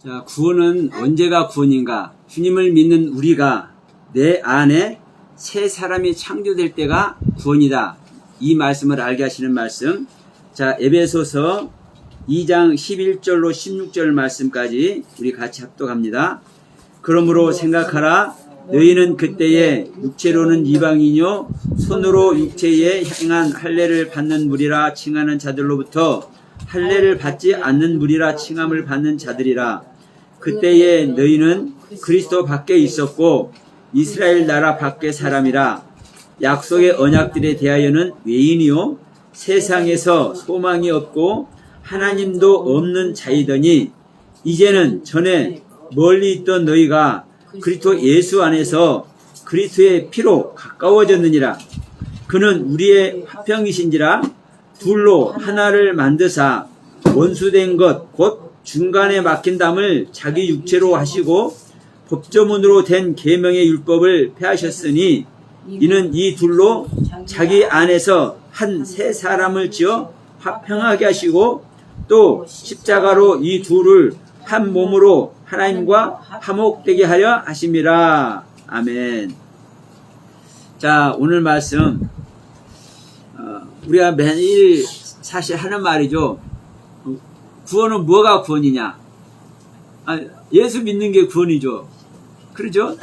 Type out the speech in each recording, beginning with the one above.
자, 구원은 언제가 구원인가? 주님을 믿는 우리가 내 안에 새 사람이 창조될 때가 구원이다. 이 말씀을 알게 하시는 말씀. 자, 에베소서 2장 11절로 16절 말씀까지 우리 같이 합독합니다. 그러므로 생각하라. 너희는 그때에 육체로는 이방인이요 손으로 육체에 향한 할례를 받는 무리라 칭하는 자들로부터 할례를 받지 않는 무리라 칭함을 받는 자들이라. 그때에 너희는 그리스도 밖에 있었고 이스라엘 나라 밖의 사람이라. 약속의 언약들에 대하여는 외인이요 세상에서 소망이 없고 하나님도 없는 자이더니 이제는 전에 멀리 있던 너희가 그리스도 예수 안에서 그리스도의 피로 가까워졌느니라. 그는 우리의 화평이신지라. 둘로 하나를 만드사 원수된 것 곧 중간에 막힌 담을 자기 육체로 하시고 법조문으로 된 계명의 율법을 폐하셨으니 이는 이 둘로 자기 안에서 한 새 사람을 지어 화평하게 하시고 또 십자가로 이 둘을 한 몸으로 하나님과 화목되게 하려 하심이라. 아멘. 자, 오늘 말씀 우리가 매일 사실 하는 말이죠. 구원은 뭐가 구원이냐? 예수 믿는 게 구원이죠. 그렇죠?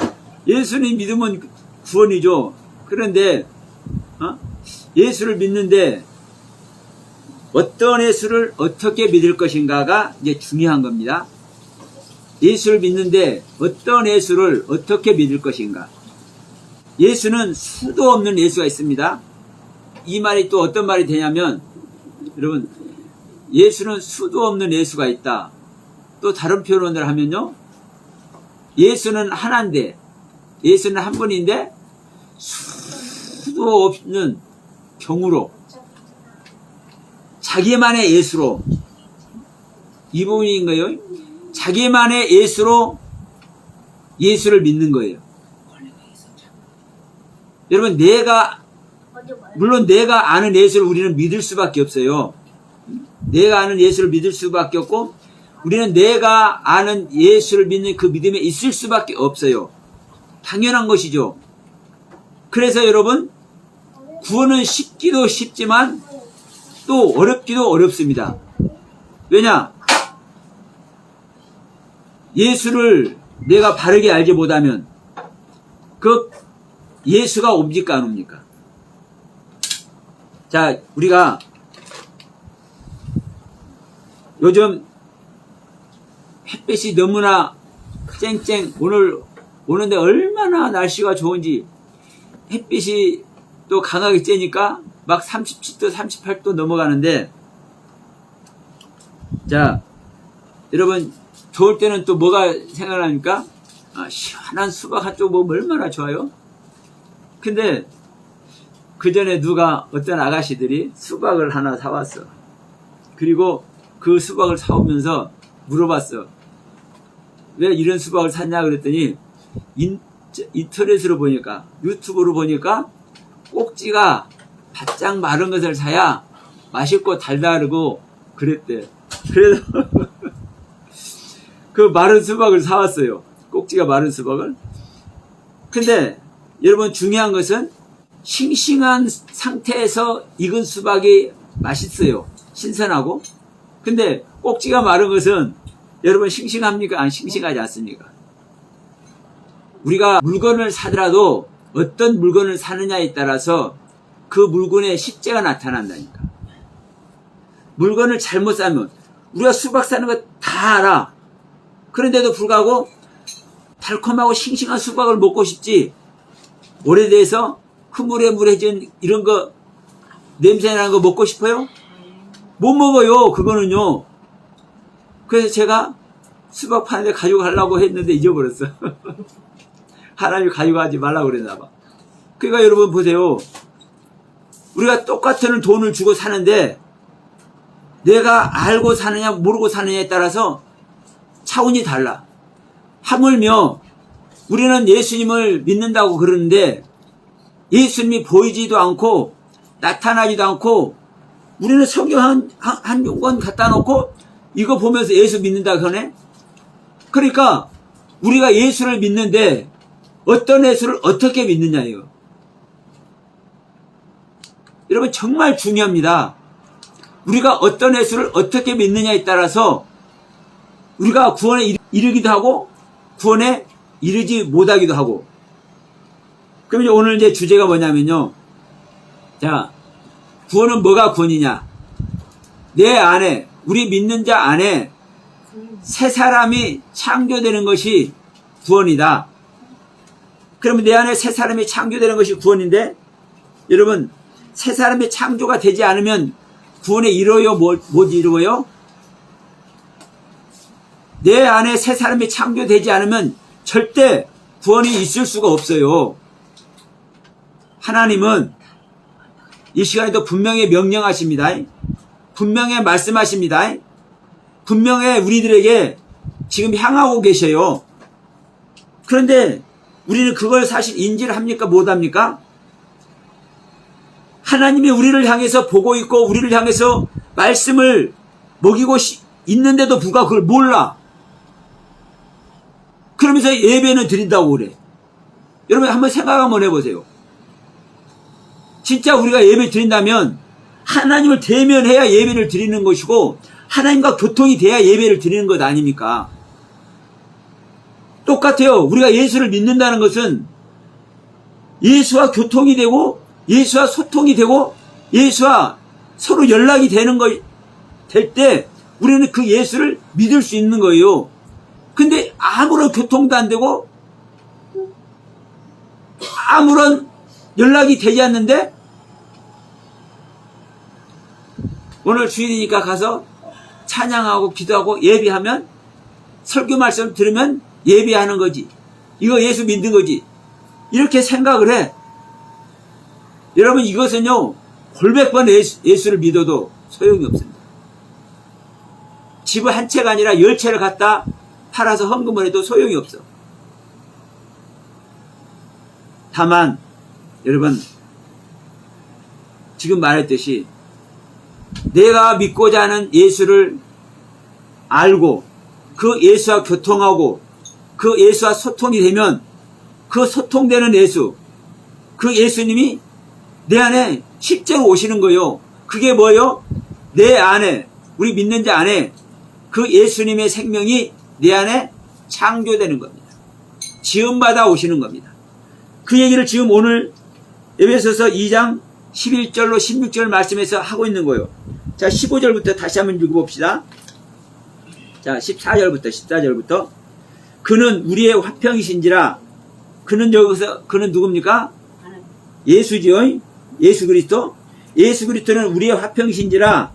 예수님 믿으면 구원이죠. 그런데 예수를 믿는데 어떤 예수를 어떻게 믿을 것인가가 이제 중요한 겁니다. 예수를 믿는데 어떤 예수를 어떻게 믿을 것인가? 예수는 수도 없는 예수가 있습니다. 이 말이 또 어떤 말이 되냐면, 여러분, 예수는 수도 없는 예수가 있다. 또 다른 표현을 하면요, 예수는 하나인데, 예수는 한 분인데 수도 없는 경우로 자기만의 예수로, 이 부분인 거예요. 자기만의 예수로 예수를 믿는 거예요. 여러분, 물론 내가 아는 예수를 우리는 믿을 수밖에 없어요. 내가 아는 예수를 믿을 수밖에 없고, 우리는 내가 아는 예수를 믿는 그 믿음에 있을 수밖에 없어요. 당연한 것이죠. 그래서 여러분, 구원은 쉽기도 쉽지만 또 어렵기도 어렵습니다. 왜냐? 예수를 내가 바르게 알지 못하면 그 예수가 옵니까 안 옵니까? 자, 우리가 요즘 햇빛이 너무나 쨍쨍, 오늘 오는데 얼마나 날씨가 좋은지, 햇빛이 또 강하게 쬐니까 막 37도, 38도 넘어가는데, 자, 여러분, 더울 때는 또 뭐가 생각납니까? 시원한 수박 한쪽 먹으면 얼마나 좋아요? 근데 그 전에 누가, 어떤 아가씨들이 수박을 하나 사왔어. 그리고 그 수박을 사오면서 물어봤어. 왜 이런 수박을 샀냐 그랬더니, 인터넷으로 보니까, 유튜브로 보니까 꼭지가 바짝 마른 것을 사야 맛있고 달달하고 그랬대. 그래서 그 마른 수박을 사왔어요. 꼭지가 마른 수박을. 근데 여러분, 중요한 것은 싱싱한 상태에서 익은 수박이 맛있어요. 신선하고. 근데 꼭지가 마른 것은 여러분 싱싱합니까? 싱싱하지 않습니까? 우리가 물건을 사더라도 어떤 물건을 사느냐에 따라서 그 물건의 실제가 나타난다니까. 물건을 잘못 사면, 우리가 수박 사는 거 다 알아. 그런데도 불구하고 달콤하고 싱싱한 수박을 먹고 싶지, 오래돼서 흐물해물해진 이런 거, 냄새나는 거 먹고 싶어요? 못 먹어요, 그거는요. 그래서 제가 수박 파는데 가지고 가려고 했는데 잊어버렸어. 하나님이 가지고 가지 말라고 그랬나 봐. 그러니까 여러분 보세요. 우리가 똑같은 돈을 주고 사는데 내가 알고 사느냐 모르고 사느냐에 따라서 차원이 달라. 하물며 우리는 예수님을 믿는다고 그러는데 예수님이 보이지도 않고 나타나지도 않고, 우리는 성경 한 권 갖다 놓고 이거 보면서 예수 믿는다 그러네? 그러니까 우리가 예수를 믿는데 어떤 예수를 어떻게 믿느냐예요. 여러분 정말 중요합니다. 우리가 어떤 예수를 어떻게 믿느냐에 따라서 우리가 구원에 이르기도 하고 구원에 이르지 못하기도 하고. 그럼 이제 오늘 이제 주제가 뭐냐면요. 자, 구원은 뭐가 구원이냐? 내 안에, 우리 믿는 자 안에 새 사람이 창조되는 것이 구원이다. 그러면 내 안에 새 사람이 창조되는 것이 구원인데, 여러분 새 사람이 창조가 되지 않으면 구원에 이루어요? 못 이루어요? 내 안에 새 사람이 창조되지 않으면 절대 구원이 있을 수가 없어요. 하나님은 이 시간에도 분명히 명령하십니다. 분명히 말씀하십니다. 분명히 우리들에게 지금 향하고 계셔요. 그런데 우리는 그걸 사실 인지를 합니까? 못합니까? 하나님이 우리를 향해서 보고 있고 우리를 향해서 말씀을 먹이고 있는데도 불구하고 그걸 몰라. 그러면서 예배는 드린다고 그래. 여러분 한번 생각 한번 해보세요. 진짜 우리가 예배 드린다면 하나님을 대면해야 예배를 드리는 것이고 하나님과 교통이 돼야 예배를 드리는 것 아닙니까? 똑같아요. 우리가 예수를 믿는다는 것은 예수와 교통이 되고 예수와 소통이 되고 예수와 서로 연락이 되는 거 될 때 우리는 그 예수를 믿을 수 있는 거예요. 근데 아무런 교통도 안 되고 아무런 연락이 되지 않는데 오늘 주일이니까 가서 찬양하고 기도하고 예배하면 설교 말씀 들으면 예배하는 거지. 이거 예수 믿는 거지. 이렇게 생각을 해. 여러분 이것은요 골백번 예수를 믿어도 소용이 없습니다. 집을 한 채가 아니라 10채를 갖다 팔아서 헌금을 해도 소용이 없어. 다만 여러분 지금 말했듯이 내가 믿고자 하는 예수를 알고 그 예수와 교통하고 그 예수와 소통이 되면 그 소통되는 예수, 그 예수님이 내 안에 실제로 오시는 거예요. 그게 뭐예요? 내 안에, 우리 믿는 자 안에 그 예수님의 생명이 내 안에 창조되는 겁니다. 지음받아 오시는 겁니다. 그 얘기를 지금 오늘 에베소서 2장 11절로 16절 말씀에서 하고 있는 거예요. 자, 15절부터 다시 한번 읽어봅시다. 자, 14절부터 그는 우리의 화평이신지라. 그는 여기서 그는 누굽니까? 예수지요. 예수 그리스도. 예수 그리스도는 우리의 화평이신지라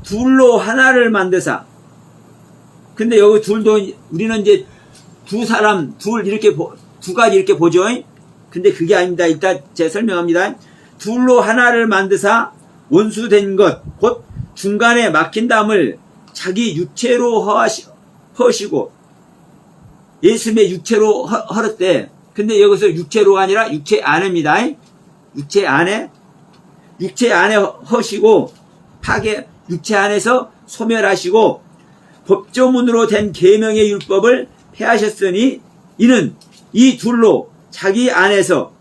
둘로 하나를 만드사. 근데 여기 둘도 우리는 이제 두 사람 둘 이렇게 두 가지 이렇게 보죠. 근데 그게 아닙니다. 일단 제가 설명합니다. 둘로 하나를 만드사 원수된 것 곧 중간에 막힌 담을 자기 육체로 허시고 예수님의 육체로 헐었대. 근데 여기서 육체로가 아니라 육체 안에입니다. 육체 안에 허시고 파괴 육체 안에서 소멸하시고 법조문으로 된 계명의 율법을 폐하셨으니 이는 이 둘로 자기 안에서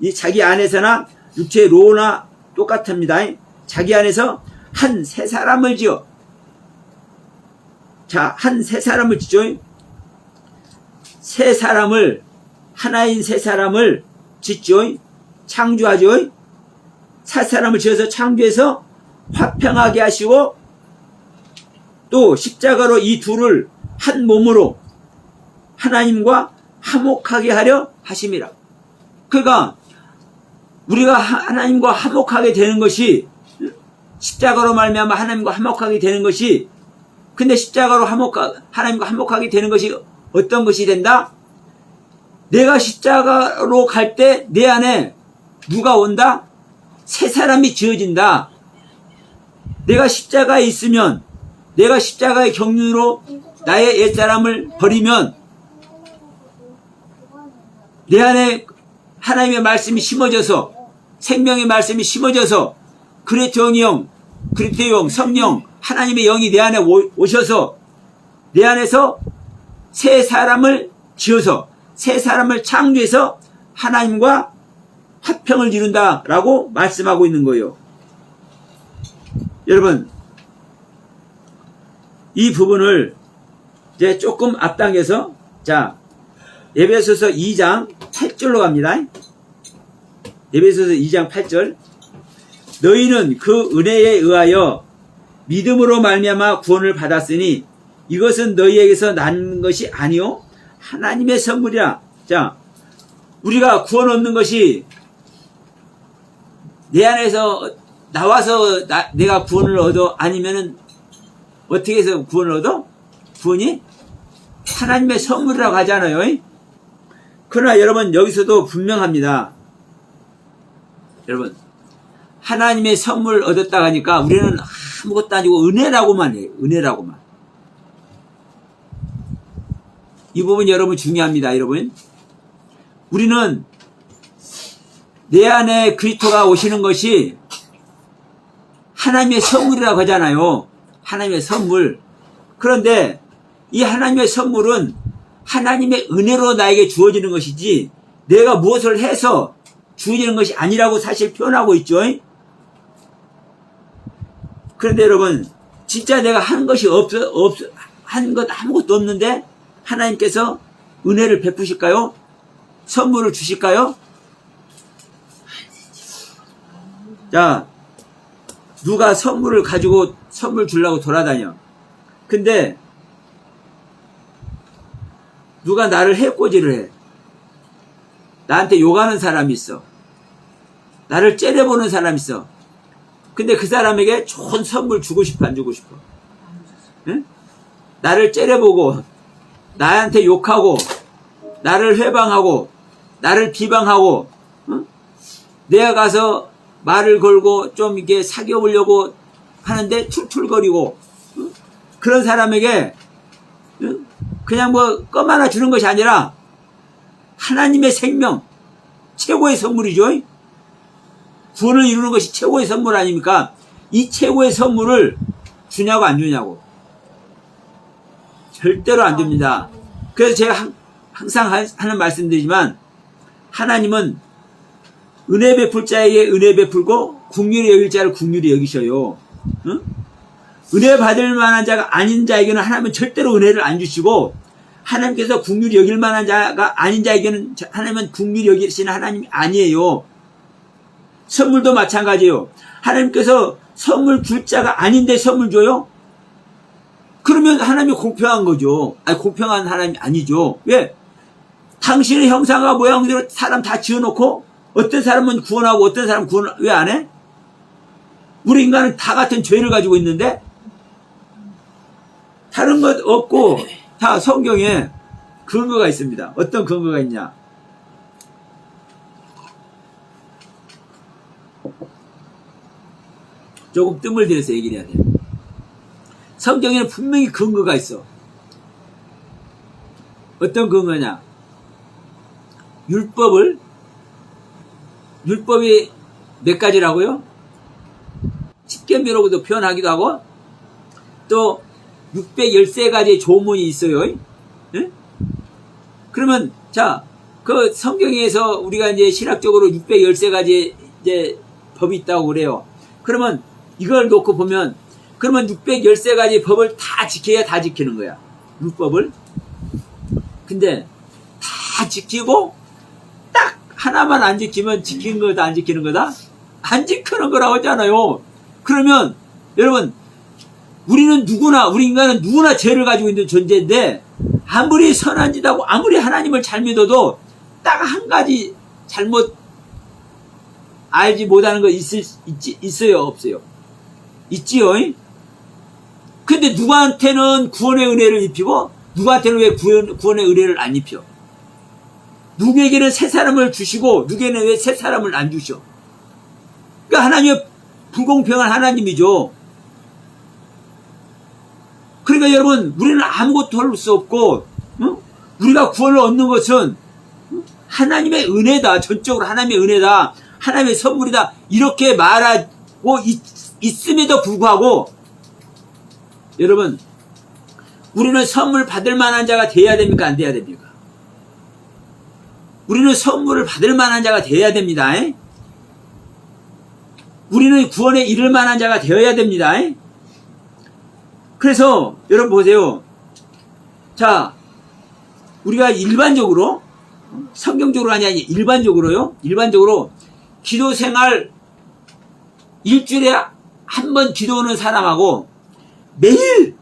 이 자기 안에서나 육체 로나 똑같습니다. 자기 안에서 한 세 사람을 지어. 자, 한 세 사람을 지죠. 세 사람을 하나인 세 사람을 짓죠. 창조하죠. 세 사람을 지어서 창조해서 화평하게 하시고 또 십자가로 이 둘을 한 몸으로 하나님과 화목하게 하려 하심이라. 그러니까 우리가 하나님과 화목하게 되는 것이 십자가로 말미암아 하나님과 화목하게 되는 것이 근데 십자가로 하나님과 화목하게 되는 것이 어떤 것이 된다? 내가 십자가로 갈 때 내 안에 누가 온다? 새 사람이 지어진다. 내가 십자가에 있으면 내가 십자가의 경륜으로 나의 옛사람을 버리면 내 안에 하나님의 말씀이 심어져서 생명의 말씀이 심어져서 그리스도의 영, 성령, 하나님의 영이 내 안에 오셔서 내 안에서 새 사람을 지어서 새 사람을 창조해서 하나님과 화평을 이룬다라고 말씀하고 있는 거예요. 여러분, 이 부분을 이제 조금 앞당겨서 자, 에베소서 2장 8절로 갑니다. 에베소서 2장 8절. 너희는 그 은혜에 의하여 믿음으로 말미암아 구원을 받았으니 이것은 너희에게서 난 것이 아니요 하나님의 선물이라. 자, 우리가 구원 얻는 것이 내 안에서 나와서 내가 구원을 얻어? 아니면은 어떻게 해서 구원을 얻어? 구원이 하나님의 선물이라고 하잖아요. 그러나 여러분, 여기서도 분명합니다. 여러분, 하나님의 선물을 얻었다 하니까 우리는 아무것도 아니고 은혜라고만 해요. 은혜라고만. 이 부분 여러분 중요합니다. 여러분, 우리는 내 안에 그리스도가 오시는 것이 하나님의 선물이라고 하잖아요. 하나님의 선물. 그런데 이 하나님의 선물은 하나님의 은혜로 나에게 주어지는 것이지 내가 무엇을 해서 주어지는 것이 아니라고 사실 표현하고 있죠. 그런데 여러분, 진짜 내가 한 것이 한 것 아무것도 없는데 하나님께서 은혜를 베푸실까요? 선물을 주실까요? 자, 누가 선물을 가지고 선물 주려고 돌아다녀. 근데 누가 나를 해코지를 해. 나한테 욕하는 사람이 있어. 나를 째려보는 사람이 있어. 근데 그 사람에게 좋은 선물 주고 싶어, 안 주고 싶어? 응? 나를 째려보고 나한테 욕하고 나를 회방하고 나를 비방하고, 응? 내가 가서 말을 걸고 좀 이게 사귀어보려고 하는데 툴툴거리고, 응? 그런 사람에게, 응? 그냥 뭐 껌 하나 주는 것이 아니라 하나님의 생명, 최고의 선물이죠. 구원을 이루는 것이 최고의 선물 아닙니까? 이 최고의 선물을 주냐고 안 주냐고. 절대로 안 줍니다. 그래서 제가 항상 하는 말씀드리지만, 하나님은 은혜 베풀 자에게 은혜 베풀고 긍휼히 여길 자를 긍휼히 여기셔요. 응? 은혜 받을 만한 자가 아닌 자에게는 하나님은 절대로 은혜를 안 주시고, 하나님께서 긍휼히 여길 만한 자가 아닌 자에게는 하나님은 긍휼히 여기시는 하나님이 아니에요. 선물도 마찬가지예요. 하나님께서 선물 줄 자가 아닌데 선물 줘요? 그러면 하나님이 공평한 거죠. 아니, 공평한 하나님이 아니죠. 왜? 당신의 형상과 모양대로 사람 다 지어놓고 어떤 사람은 구원하고 어떤 사람은 구원 왜 안 해? 우리 인간은 다 같은 죄를 가지고 있는데 다른 것 없고 다 성경에 근거가 있습니다. 어떤 근거가 있냐? 조금 뜸을 들여서 얘기를 해야 돼요. 성경에는 분명히 근거가 있어. 어떤 근거냐? 율법이 몇 가지라고요? 십계명으로도 표현하기도 하고, 또 613가지의 조문이 있어요. 예? 그러면 자, 그 성경에서 우리가 이제 신학적으로 613가지의 이제 법이 있다고 그래요. 그러면 이걸 놓고 보면, 그러면 613가지 법을 다 지켜야 다 지키는 거야. 율법을. 근데 다 지키고 딱 하나만 안 지키면 지킨 거다 안 지키는 거다? 안 지키는 거라고 하잖아요. 그러면 여러분, 우리 인간은 누구나 죄를 가지고 있는 존재인데, 아무리 선한 짓 하고 아무리 하나님을 잘 믿어도 딱 한 가지 잘못 알지 못하는 거 있어요 없어요? 있지요. 근데 누구한테는 구원의 은혜를 입히고 누구한테는 왜 구원의 은혜를 안 입혀? 누구에게는 새 사람을 주시고 누구에게는 왜 새 사람을 안 주셔? 그러니까 하나님의 불공평한 하나님이죠. 그러니까 여러분, 우리는 아무것도 할 수 없고, 우리가 구원을 얻는 것은 하나님의 은혜다. 전적으로 하나님의 은혜다. 하나님의 선물이다. 이렇게 말하고 있음에도 불구하고, 여러분, 우리는 선물 받을 만한 자가 되어야 됩니까? 안 돼야 됩니까? 우리는 선물을 받을 만한 자가 되어야 됩니다. 우리는 구원에 이를 만한 자가 되어야 됩니다. 그래서 여러분 보세요. 자, 우리가 일반적으로, 성경적으로 아니 일반적으로요. 일반적으로 기도 생활 일주일에 한 번 기도하는 사람하고 매일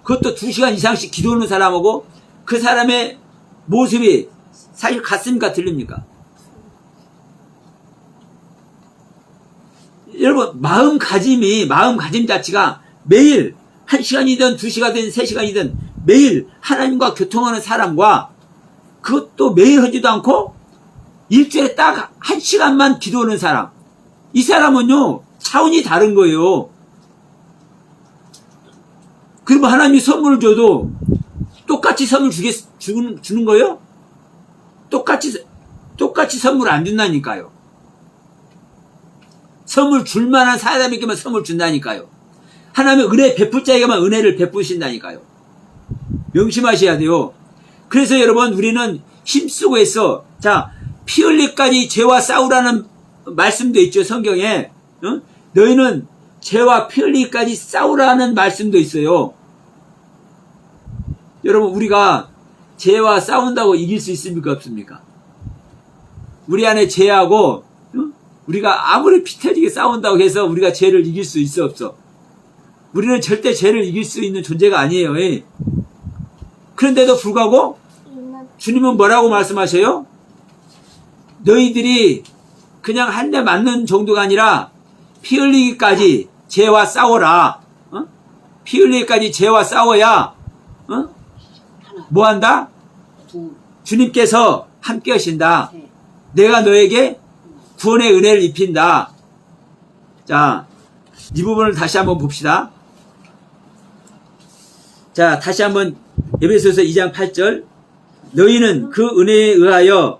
그것도 2시간 이상씩 기도하는 사람하고 그 사람의 모습이 사실 같습니까? 틀립니까? 여러분, 마음가짐 자체가 매일 1시간이든 2시간이든 3시간이든 매일 하나님과 교통하는 사람과 그것도 매일 하지도 않고 일주일에 딱 1시간만 기도하는 사람. 이 사람은요, 차원이 다른 거예요. 그리고 하나님이 선물을 줘도 똑같이 선물 주는 거예요? 똑같이 선물 안 준다니까요. 선물 줄 만한 사람에게만 선물 준다니까요. 하나님의 은혜 베풀 자에게만 은혜를 베푸신다니까요. 명심하셔야 돼요. 그래서 여러분, 우리는 힘쓰고 했어. 자, 피 흘리까지 죄와 싸우라는 말씀도 있죠, 성경에. 너희는 죄와 피 흘리까지 싸우라는 말씀도 있어요. 여러분, 우리가 죄와 싸운다고 이길 수 있습니까? 없습니까? 우리 안에 죄하고 우리가 아무리 피 터지게 싸운다고 해서 우리가 죄를 이길 수 있어 없어? 우리는 절대 죄를 이길 수 있는 존재가 아니에요. 그런데도 불구하고 주님은 뭐라고 말씀하셔요? 너희들이 그냥 한 대 맞는 정도가 아니라 피 흘리기까지 죄와 싸워라. 피 흘리기까지 죄와 싸워야 뭐 한다? 주님께서 함께 하신다. 내가 너에게 구원의 은혜를 입힌다. 자, 이 부분을 다시 한번 봅시다. 자, 다시 한번 에베소서 2장 8절. 너희는 그 은혜에 의하여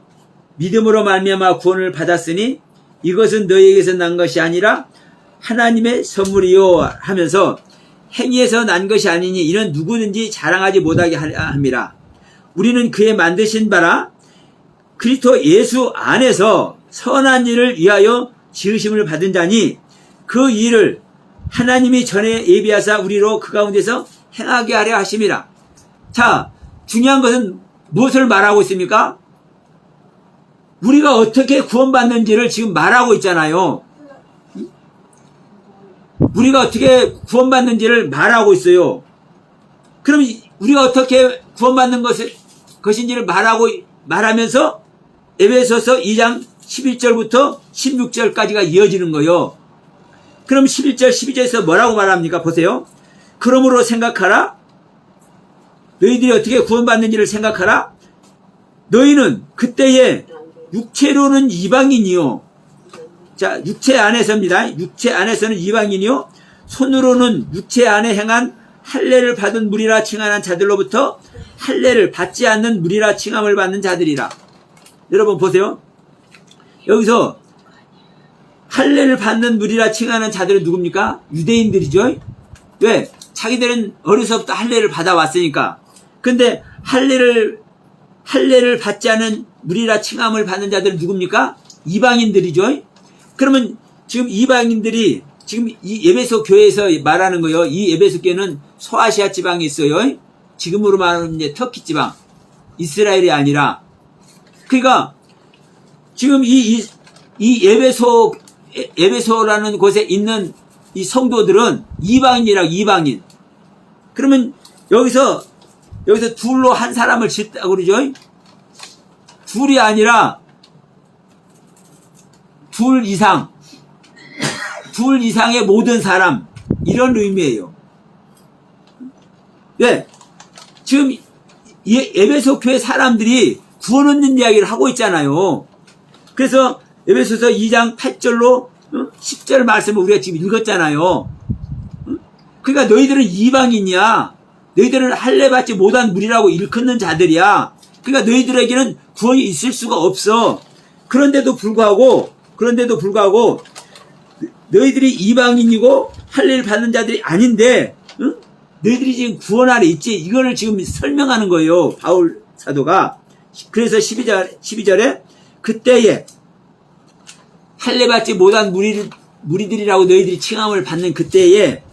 믿음으로 말미암아 구원을 받았으니 이것은 너희에게서 난 것이 아니라 하나님의 선물이요 하면서 행위에서 난 것이 아니니 이는 누구든지 자랑하지 못하게 함이라. 우리는 그의 만드신 바라 그리스도 예수 안에서 선한 일을 위하여 지으심을 받은 자니 그 일을 하나님이 전에 예비하사 우리로 그 가운데서 행하게 하려 하심이라. 자, 중요한 것은 무엇을 말하고 있습니까? 우리가 어떻게 구원받는지를 지금 말하고 있잖아요. 우리가 어떻게 구원받는지를 말하고 있어요. 그럼 우리가 어떻게 구원받는 것인지를 말하면서 에베소서 2장 11절부터 16절까지가 이어지는 거예요. 그럼 11절, 12절에서 뭐라고 말합니까? 보세요. 그러므로 생각하라. 너희들이 어떻게 구원받는지를 생각하라. 너희는 그때에 육체로는 이방인이요. 자, 육체 안에서입니다. 육체 안에서는 이방인이요. 손으로는 육체 안에 행한 할례를 받은 무리라 칭하는 자들로부터 할례를 받지 않는 무리라 칭함을 받는 자들이라. 여러분 보세요. 여기서 할례를 받는 무리라 칭하는 자들은 누굽니까? 유대인들이죠. 왜? 자기들은 어려서부터 할례를 받아왔으니까. 근데 할례를 받지 않은 무리라 칭함을 받는 자들은 누굽니까? 이방인들이죠. 그러면 지금 이방인들이 지금 이 에베소 교회에서 말하는 거예요. 이 에베소 교회는 소아시아 지방에 있어요. 지금으로 말하면 이제 터키 지방, 이스라엘이 아니라. 그러니까 지금 이 에베소라는 곳에 있는 이 성도들은 이방인이라고. 이방인. 그러면 여기서 둘로 한 사람을 짓다고 그러죠. 둘이 아니라 둘 이상의 모든 사람, 이런 의미예요. 네, 지금 이 에베소 교회 사람들이 구원 얻는 이야기를 하고 있잖아요. 그래서 에베소서 2장 8절로 10절 말씀을 우리가 지금 읽었잖아요. 그러니까 너희들은 이방인이야. 너희들은 할례 받지 못한 무리라고 일컫는 자들이야. 그러니까 너희들에게는 구원이 있을 수가 없어. 그런데도 불구하고 너희들이 이방인이고 할례를 받는 자들이 아닌데 너희들이 지금 구원 아래 있지. 이거를 지금 설명하는 거예요. 바울 사도가. 그래서 12절에 그때에 할례받지 못한 무리들이라고 너희들이 칭함을 받는 그때에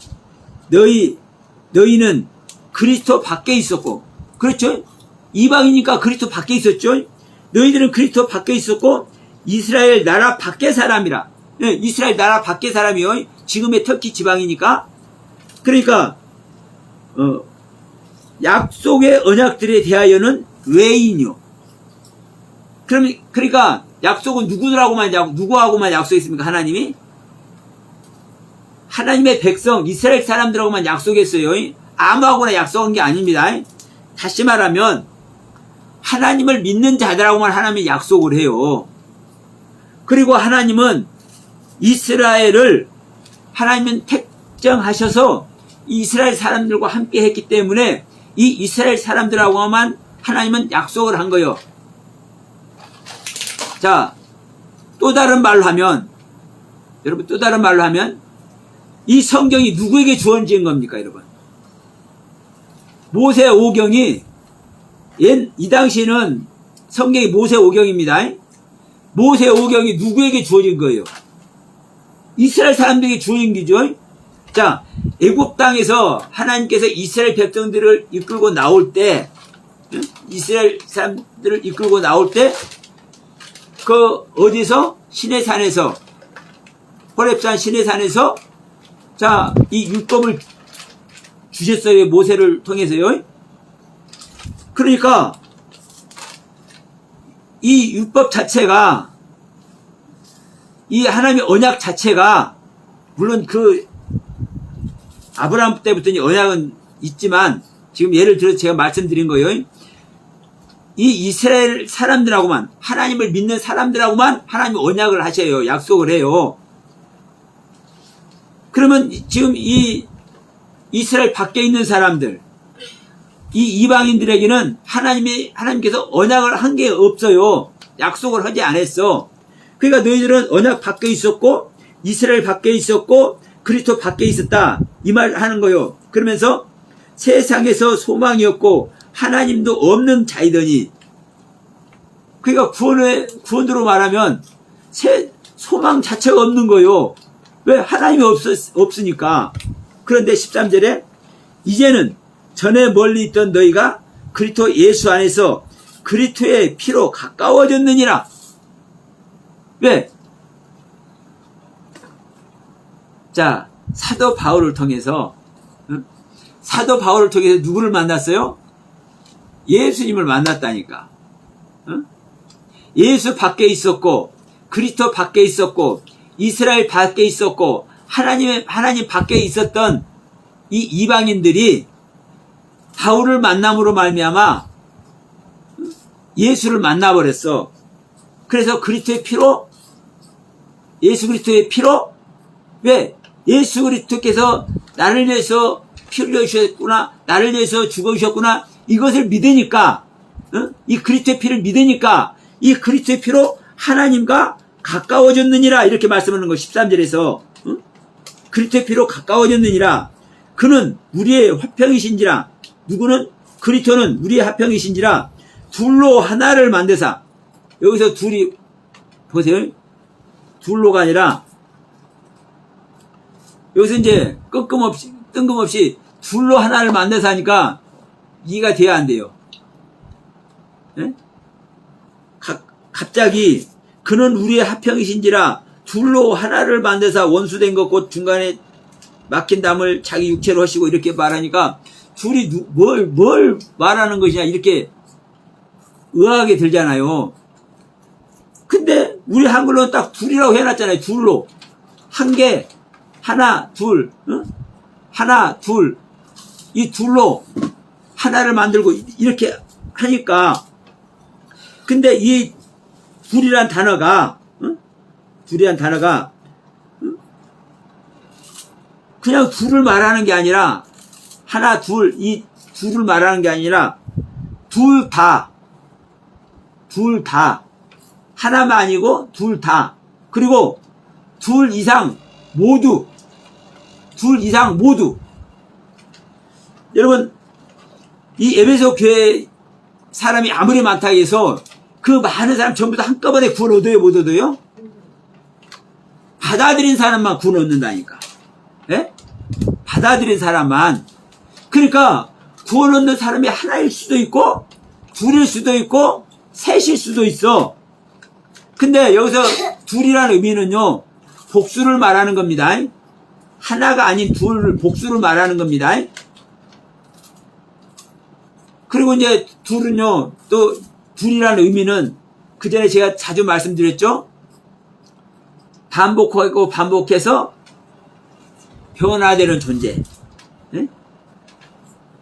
너희는 그리스도 밖에 있었고, 그렇죠? 이방이니까 그리스도 밖에 있었죠? 너희들은 그리스도 밖에 있었고, 이스라엘 나라 밖의 사람이라. 네, 이스라엘 나라 밖의 사람이요. 지금의 터키 지방이니까. 그러니까, 약속의 언약들에 대하여는 외인이요. 그러니까, 약속은 누구하고만 약속했습니까? 하나님이? 하나님의 백성, 이스라엘 사람들하고만 약속했어요. 아무하고나 약속한 게 아닙니다. 다시 말하면, 하나님을 믿는 자들하고만 하나님이 약속을 해요. 그리고 하나님은 이스라엘을 하나님은 택정하셔서 이스라엘 사람들과 함께 했기 때문에 이 이스라엘 사람들하고만 하나님은 약속을 한 거예요. 자, 또 다른 말로 하면, 여러분, 또 다른 말로 하면, 이 성경이 누구에게 주어진 겁니까, 여러분? 모세 오경이, 이 당시는 성경이 모세 오경입니다. 모세 오경이 누구에게 주어진 거예요? 이스라엘 사람들에게 주어진 거죠. 자, 애굽 땅에서 하나님께서 이스라엘 백성들을 이끌고 나올 때, 이스라엘 사람들을 이끌고 나올 때, 어디서? 시내산에서, 호렙산 시내산에서, 자, 이 율법을 주셨어요. 모세를 통해서요. 그러니까, 이 율법 자체가, 이 하나님의 언약 자체가, 물론 아브라함 때부터 언약은 있지만, 지금 예를 들어서 제가 말씀드린 거예요. 이 이스라엘 사람들하고만, 하나님을 믿는 사람들하고만 하나님이 언약을 하셔요. 약속을 해요. 그러면 지금 이 이스라엘 밖에 있는 사람들, 이 이방인들에게는 하나님께서 언약을 한 게 없어요. 약속을 하지 않았어. 그러니까 너희들은 언약 밖에 있었고, 이스라엘 밖에 있었고, 그리스도 밖에 있었다. 이 말 하는 거요. 그러면서 세상에서 소망이 없고, 하나님도 없는 자이더니, 그러니까 구원으로 말하면 소망 자체가 없는 거요. 왜? 하나님이 없으니까. 그런데 13절에 이제는 전에 멀리 있던 너희가 그리스도 예수 안에서 그리스도의 피로 가까워졌느니라. 왜? 자, 사도 바울을 통해서 누구를 만났어요? 예수님을 만났다니까. 예수 밖에 있었고, 그리스도 밖에 있었고, 이스라엘 밖에 있었고, 하나님 밖에 있었던 이 이방인들이 바울을 만남으로 말미암아 예수를 만나버렸어. 그래서 예수 그리스도의 피로, 왜? 예수 그리스도께서 나를 위해서 피 흘려주셨구나, 나를 위해서 죽어주셨구나, 이것을 믿으니까, 이 그리스도의 피를 믿으니까, 이 그리스도의 피로 하나님과 가까워졌느니라, 이렇게 말씀하는 거, 13절에서. 그리스도의 피로 가까워졌느니라. 그는 우리의 화평이신지라. 누구는? 그리스도는 우리의 화평이신지라. 둘로 하나를 만드사. 여기서 둘이, 보세요. 둘로가 아니라, 여기서 이제 뜬금없이 둘로 하나를 만드사 하니까 이해가 돼야 안 돼요. 예? 갑자기 그는 우리의 합평이신지라 둘로 하나를 만드사 원수된 것 곧 중간에 막힌 담을 자기 육체로 하시고 이렇게 말하니까 둘이 뭘 말하는 것이냐 이렇게 의아하게 들잖아요. 근데 우리 한글로는 딱 둘이라고 해놨잖아요. 둘로. 한 개, 하나, 둘, 응? 하나, 둘. 이 둘로 하나를 만들고 이렇게 하니까. 근데 이 둘이란 단어가, 응? 둘이란 단어가, 응? 그냥 둘을 말하는 게 아니라, 하나, 둘, 이 둘을 말하는 게 아니라, 둘 다. 하나만 아니고, 둘 다. 그리고, 둘 이상 모두. 여러분, 이 에베소 교회 사람이 아무리 많다고 해서 그 많은 사람 전부 다 한꺼번에 구원 얻어요, 못 얻어요? 받아들인 사람만 구원 얻는다니까. 예? 받아들인 사람만. 그러니까 구원 얻는 사람이 하나일 수도 있고 둘일 수도 있고 셋일 수도 있어. 근데 여기서 둘이라는 의미는요, 복수를 말하는 겁니다. 하나가 아닌 둘, 복수를 말하는 겁니다. 그리고 이제 둘은요, 또 둘이라는 의미는 그 전에 제가 자주 말씀드렸죠. 반복하고 반복해서 변화되는 존재. 네?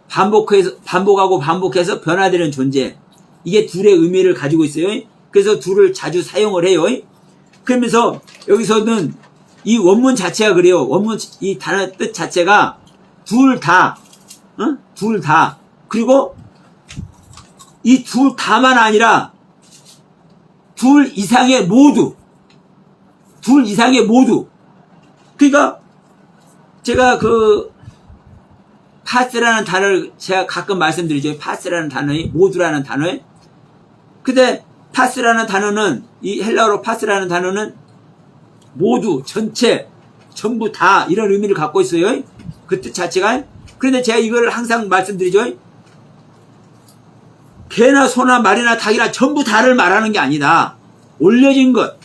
반복하고 반복해서 변화되는 존재. 이게 둘의 의미를 가지고 있어요. 그래서 둘을 자주 사용을 해요. 그러면서 여기서는 이 원문 자체가 그래요. 원문, 이 단어 뜻 자체가 둘 다, 둘 다. 그리고 이 둘 다만 아니라 둘 이상의 모두. 둘 이상의 모두. 그러니까 제가 그 파스라는 단어를 제가 가끔 말씀드리죠. 파스라는 단어에 모두라는 단어에. 근데 파스라는 단어는, 이 헬라어로 파스라는 단어는 모두, 전체, 전부 다 이런 의미를 갖고 있어요. 그 뜻 자체가. 그런데 제가 이걸 항상 말씀드리죠. 개나 소나 말이나 닭이나 전부 다를 말하는 게 아니다. 올려진 것,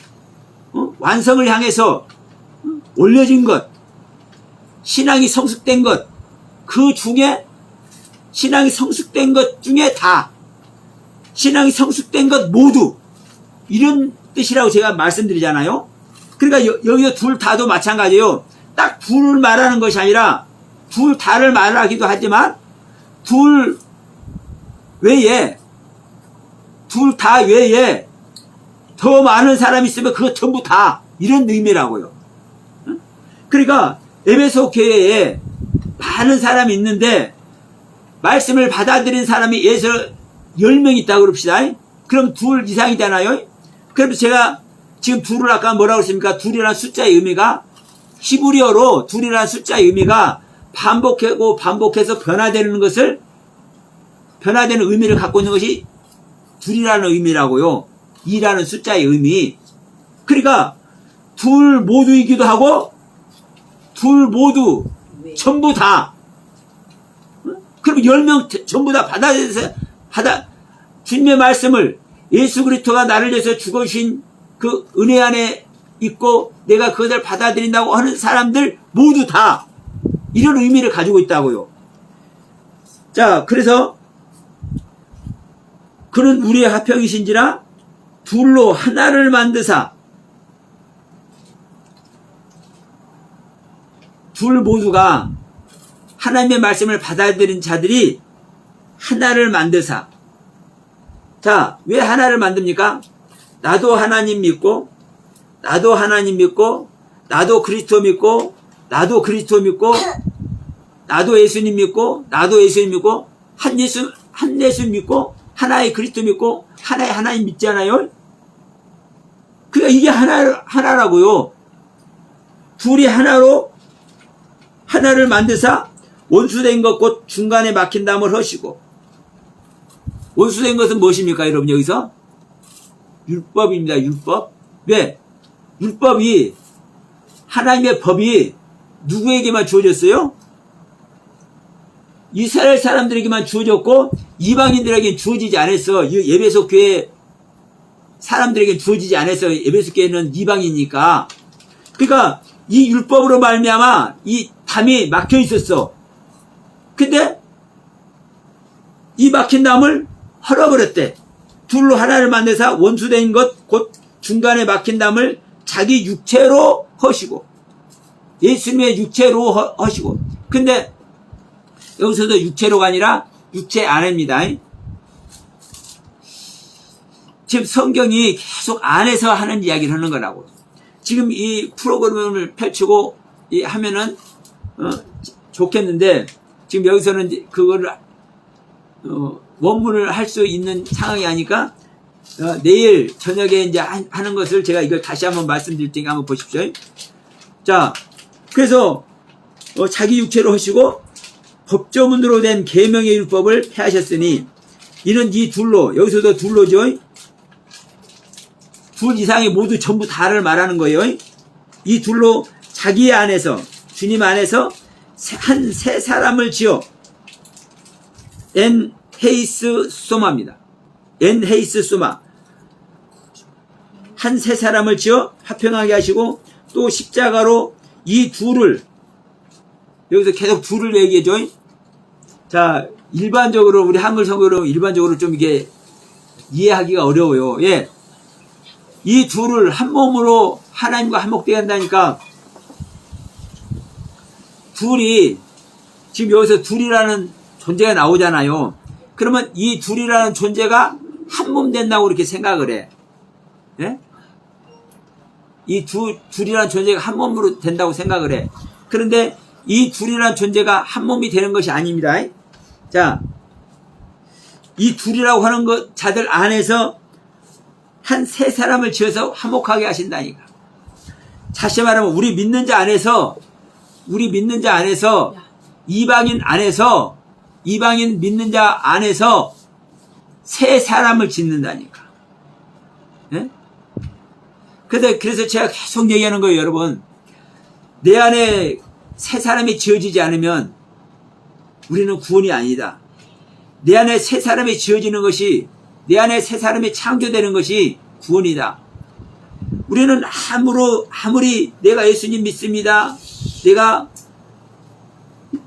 완성을 향해서 올려진 것, 신앙이 성숙된 것, 그 중에 신앙이 성숙된 것 중에 다, 신앙이 성숙된 것 모두, 이런 뜻이라고 제가 말씀드리잖아요. 그러니까 여기서 둘 다도 마찬가지예요. 딱 둘을 말하는 것이 아니라 둘 다를 말하기도 하지만 둘 외에, 둘 다 외에 더 많은 사람이 있으면 그거 전부 다, 이런 의미라고요. 그러니까 에베소 교회에 많은 사람이 있는데 말씀을 받아들인 사람이 예서 10명 있다고 그럽시다. 그럼 둘 이상이잖아요. 그래서 제가 지금 둘을 아까 뭐라고 했습니까? 둘이라는 숫자의 의미가, 히브리어로 둘이라는 숫자의 의미가 반복하고 반복해서 변화되는 것을, 변화되는 의미를 갖고 있는 것이 둘이라는 의미라고요. 2라는 숫자의 의미. 그러니까 둘 모두이기도 하고 둘 모두 전부 다. 그럼 10명 전부 다 주님의 말씀을, 예수 그리스도가 나를 위해서 죽으신 그 은혜 안에 있고 내가 그것을 받아들인다고 하는 사람들 모두 다 이런 의미를 가지고 있다고요. 자, 그래서 그는 우리의 화평이신지라 둘로 하나를 만드사, 둘 모두가 하나님의 말씀을 받아들인 자들이 하나를 만드사. 자, 왜 하나를 만듭니까? 나도 하나님 믿고, 나도 하나님 믿고, 나도 그리스도 믿고, 나도 그리스도 믿고, 나도 예수님 믿고, 나도 예수님 믿고, 한 예수 믿고, 하나의 그리스도 믿고, 하나의 하나님 믿잖아요? 그러니까 이게 하나라고요. 둘이 하나로, 하나를 만드사 원수된 것 곧 중간에 막힌 담을 하시고. 원수된 것은 무엇입니까, 여러분? 여기서 율법입니다. 율법. 왜? 율법이, 하나님의 법이 누구에게만 주어졌어요? 이스라엘 사람들에게만 주어졌고 이방인들에게 주어지지 않았어. 에베소 교회 사람들에게 주어지지 않았어. 에베소 교회는 이방이니까. 그러니까 이 율법으로 말미암아 이 담이 막혀 있었어. 근데 이 막힌 담을 헐어버렸대. 둘로 하나를 만드사 원수된 것 곧 중간에 막힌 담을 자기 육체로 허시고, 예수님의 육체로 허시고. 근데 여기서도 육체로가 아니라 육체 안에입니다. 지금 성경이 계속 안에서 하는 이야기를 하는 거라고. 지금 이 프로그램을 펼치고 하면은 좋겠는데, 지금 여기서는 그거를 원문을 할 수 있는 상황이 아니까 내일 저녁에 이제 하는 것을 제가 이걸 다시 한번 말씀드릴 테니까 한번 보십시오. 자, 그래서 자기 육체로 하시고 법조문으로 된 계명의 율법을 폐하셨으니 이는 이 둘로, 여기서도 둘로죠. 둘 이상이 모두 전부 다를 말하는 거예요. 이 둘로 자기 안에서, 주님 안에서 한 세 사람을 지어 엔 헤이스 소마입니다. 엔 헤이스 소마. 한 세 사람을 지어 화평하게 하시고 또 십자가로 이 둘을, 여기서 계속 둘을 얘기해줘. 자, 일반적으로 우리 한글 성경으로 일반적으로 좀 이게 이해하기가 어려워요. 예. 이 둘을 한 몸으로 하나님과 한목되게 한다니까, 둘이, 지금 여기서 둘이라는 존재가 나오잖아요. 그러면 이 둘이라는 존재가 한 몸 된다고 이렇게 생각을 해. 예? 이 둘이라는 존재가 한 몸으로 된다고 생각을 해. 그런데 이 둘이라는 존재가 한 몸이 되는 것이 아닙니다. 자, 이 둘이라고 하는 것, 자들 안에서 한 세 사람을 지어서 화목하게 하신다니까. 다시 말하면 우리 믿는 자 안에서 이방인 믿는 자 안에서 세 사람을 짓는다니까. 예? 그래서 제가 계속 얘기하는 거예요, 여러분. 내 안에 세 사람이 지어지지 않으면 우리는 구원이 아니다. 내 안에 세 사람이 지어지는 것이, 내 안에 세 사람이 창조되는 것이 구원이다. 우리는 아무리 내가 예수님 믿습니다. 내가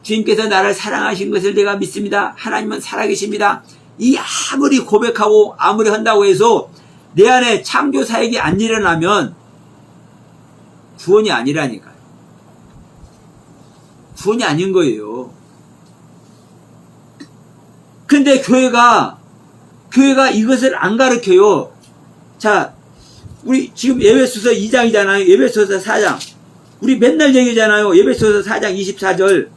주님께서 나를 사랑하신 것을 내가 믿습니다. 하나님은 살아계십니다. 이 아무리 고백하고 아무리 한다고 해서 내 안에 창조 사역이 안 일어나면 구원이 아니라니까요. 구원이 아닌 거예요. 근데 교회가 이것을 안 가르쳐요. 자, 우리 지금 에베소서 2장이잖아요. 에베소서 4장. 우리 맨날 얘기잖아요. 에베소서 4장 24절,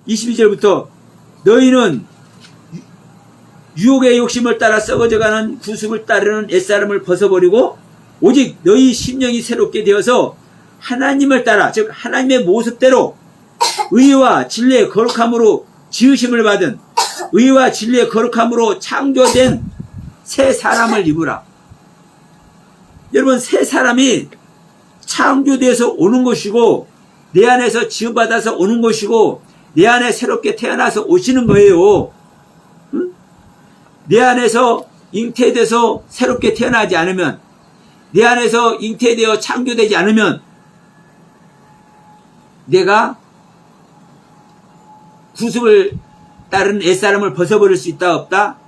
22절부터 너희는 유혹의 욕심을 따라 썩어져가는 구습을 따르는 옛사람을 벗어버리고 오직 너희 심령이 새롭게 되어서 하나님을 따라, 즉 하나님의 모습대로 의와 진리의 거룩함으로 지으심을 받은, 의와 진리의 거룩함으로 창조된 새 사람을 입으라. 여러분, 새 사람이 창조돼서 오는 것이고 내 안에서 지음받아서 오는 것이고 내 안에 새롭게 태어나서 오시는 거예요. 응? 내 안에서 잉태돼서 새롭게 태어나지 않으면, 내 안에서 잉태되어 창조되지 않으면 내가 구습을 따른 옛사람을 벗어버릴 수 있다 없다?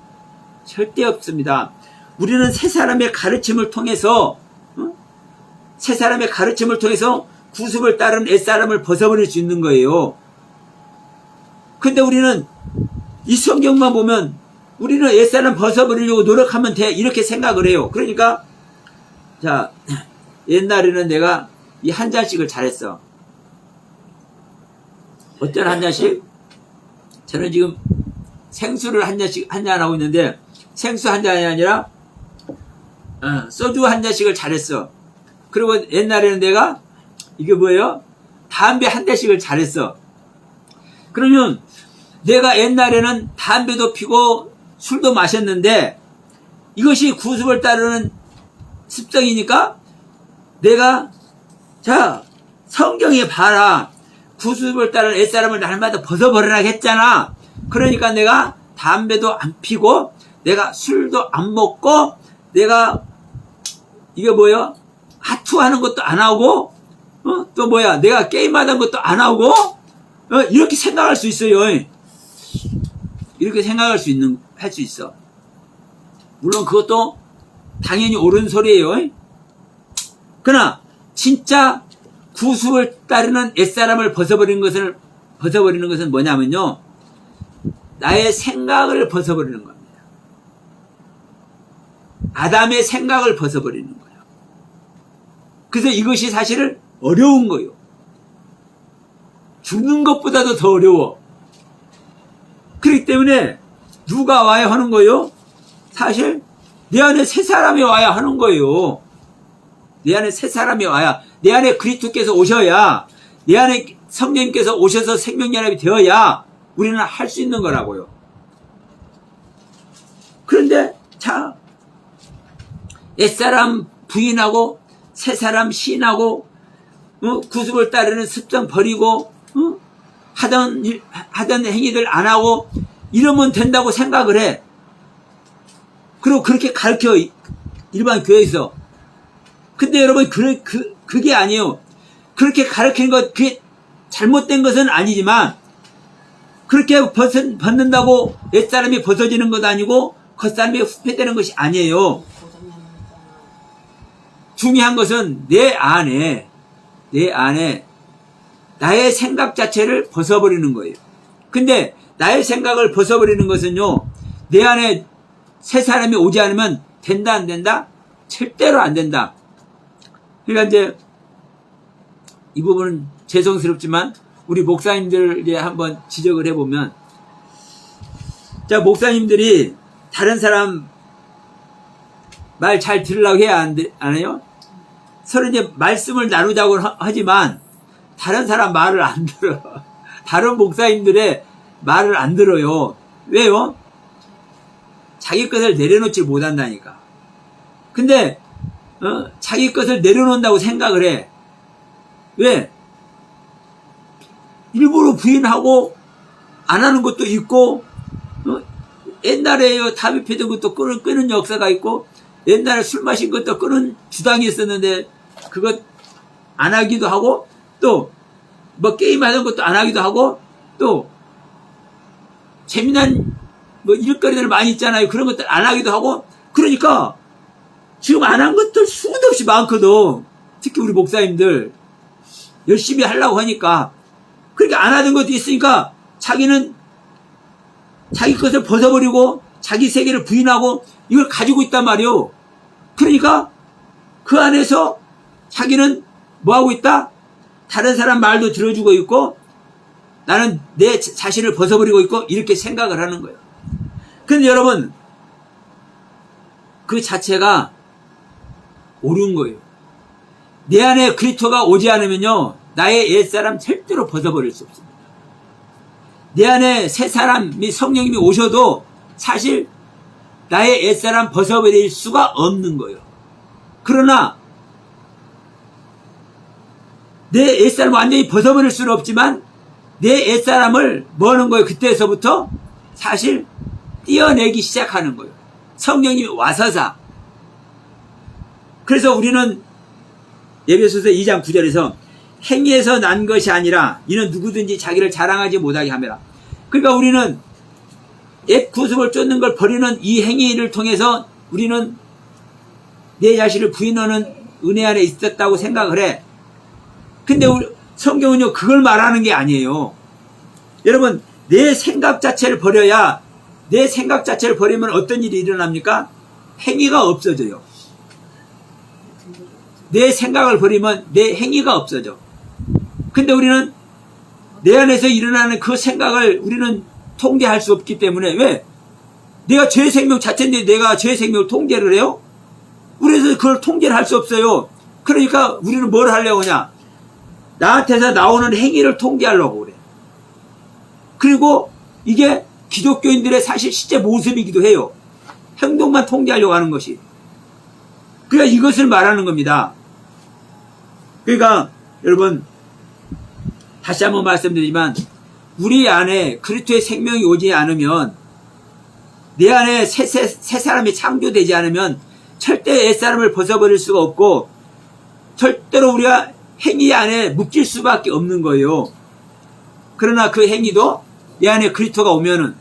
절대 없습니다. 우리는 새 사람의 가르침을 통해서, 새 사람의 가르침을 통해서 구습을 따른 옛사람을 벗어버릴 수 있는 거예요. 근데 우리는 이 성경만 보면 우리는 옛사람 벗어버리려고 노력하면 돼, 이렇게 생각을 해요. 그러니까 자, 옛날에는 내가 이 한 잔씩을 잘했어. 어떤 한 잔씩? 저는 지금 생수를 한 잔 하고 있는데, 생수 한 잔이 아니라 소주 한 잔씩을 잘했어. 그리고 옛날에는 내가 이게 뭐예요? 담배 한 대씩을 잘했어. 그러면 내가 옛날에는 담배도 피고 술도 마셨는데 이것이 구습을 따르는 습성이니까 내가, 자, 성경에 봐라. 구습을 따르는 옛사람을 날마다 벗어버리라 했잖아. 그러니까 내가 담배도 안 피고 내가 술도 안 먹고 내가 이게 뭐야? 하투하는 것도 안 하고, 또 뭐야? 내가 게임하던 것도 안 하고, 이렇게 생각할 수 있어요. 이렇게 생각할 수 있어. 물론 그것도 당연히 옳은 소리예요. 그러나 진짜 구습을 따르는 옛사람을 벗어버리는 것은 뭐냐면요, 나의 생각을 벗어버리는 겁니다. 아담의 생각을 벗어버리는 거예요. 그래서 이것이 사실은 어려운 거예요. 죽는 것보다도 더 어려워. 그렇기 때문에 누가 와야 하는 거예요? 사실 내 안에 새 사람이 와야 하는 거예요. 내 안에 새 사람이 와야, 내 안에 그리스도께서 오셔야, 내 안에 성령님께서 오셔서 생명연합이 되어야 우리는 할 수 있는 거라고요. 그런데 자, 옛사람 부인하고 새사람 시인하고 구습을 따르는 습성 버리고 하던 행위들 안 하고 이러면 된다고 생각을 해. 그리고 그렇게 가르쳐 일반 교회에서. 근데 여러분 그게 아니에요. 그렇게 가르치는 것 그게 잘못된 것은 아니지만 그렇게 벗는다고 옛사람이 벗어지는 것도 아니고 겉사람이 후퇴되는 것이 아니에요. 중요한 것은 내 안에 나의 생각 자체를 벗어버리는 거예요. 근데 나의 생각을 벗어버리는 것은요, 내 안에 새 사람이 오지 않으면 된다 안 된다? 절대로 안 된다. 그러니까 이제 이 부분은 죄송스럽지만 우리 목사님들이 한번 지적을 해보면, 자, 목사님들이 다른 사람 말 잘 들으려고 해야 안 해요? 서로 이제 말씀을 나누자고 하지만 다른 사람 말을 안 들어. 다른 목사님들의 말을 안 들어요. 왜요? 자기 것을 내려놓지 못한다니까. 근데 자기 것을 내려놓는다고 생각을 해. 왜? 일부러 부인하고 안 하는 것도 있고, 옛날에 담배 피던 것도 끄는 역사가 있고, 옛날에 술 마신 것도 끄는 주당이 있었는데 그것 안 하기도 하고, 또 뭐 게임하던 것도 안 하기도 하고, 또 재미난 뭐 일거리들 많이 있잖아요. 그런 것들 안 하기도 하고. 그러니까 지금 안 한 것들 수도 없이 많거든. 특히 우리 목사님들 열심히 하려고 하니까. 그러니까 안 하던 것도 있으니까 자기는 자기 것을 벗어버리고 자기 세계를 부인하고 이걸 가지고 있단 말이에요. 그러니까 그 안에서 자기는 뭐하고 있다? 다른 사람 말도 들어주고 있고 나는 내 자신을 벗어버리고 있고 이렇게 생각을 하는 거예요. 근데 여러분, 그 자체가 옳은 거예요. 내 안에 그리스도가 오지 않으면요, 나의 옛사람 절대로 벗어버릴 수 없습니다. 내 안에 새 사람이 성령님이 오셔도 사실 나의 옛사람 벗어버릴 수가 없는 거예요. 그러나 내 옛사람 완전히 벗어버릴 수는 없지만 내 옛사람을 뭐 하는 거예요? 그때서부터 사실 떼어내기 시작하는 거예요. 성령님이 와서사. 그래서 우리는 에베소서 2장 9절에서 행위에서 난 것이 아니라 이는 누구든지 자기를 자랑하지 못하게 하매라. 그러니까 우리는 옛 구습을 쫓는 걸 버리는 이 행위를 통해서 우리는 내 자신을 부인하는 은혜 안에 있었다고 생각을 해. 근데 성경은요, 그걸 말하는 게 아니에요. 여러분, 내 생각 자체를 버려야, 내 생각 자체를 버리면 어떤 일이 일어납니까? 행위가 없어져요. 내 생각을 버리면 내 행위가 없어져. 근데 우리는 내 안에서 일어나는 그 생각을 우리는 통제할 수 없기 때문에, 왜? 내가 죄의 생명 자체인데 내가 죄의 생명을 통제를 해요? 우리는 그걸 통제를 할 수 없어요. 그러니까 우리는 뭘 하려고 하냐? 나한테서 나오는 행위를 통제하려고 그래. 그리고 이게 기독교인들의 사실 실제 모습이기도 해요. 행동만 통제하려고 하는 것이. 그러니까 이것을 말하는 겁니다. 그러니까 여러분, 다시 한번 말씀드리지만 우리 안에 그리스도의 생명이 오지 않으면, 내 안에 새 사람이 창조되지 않으면 절대 옛사람을 벗어버릴 수가 없고 절대로 우리가 행위 안에 묶일 수밖에 없는 거예요. 그러나 그 행위도 내 안에 그리스도가 오면은,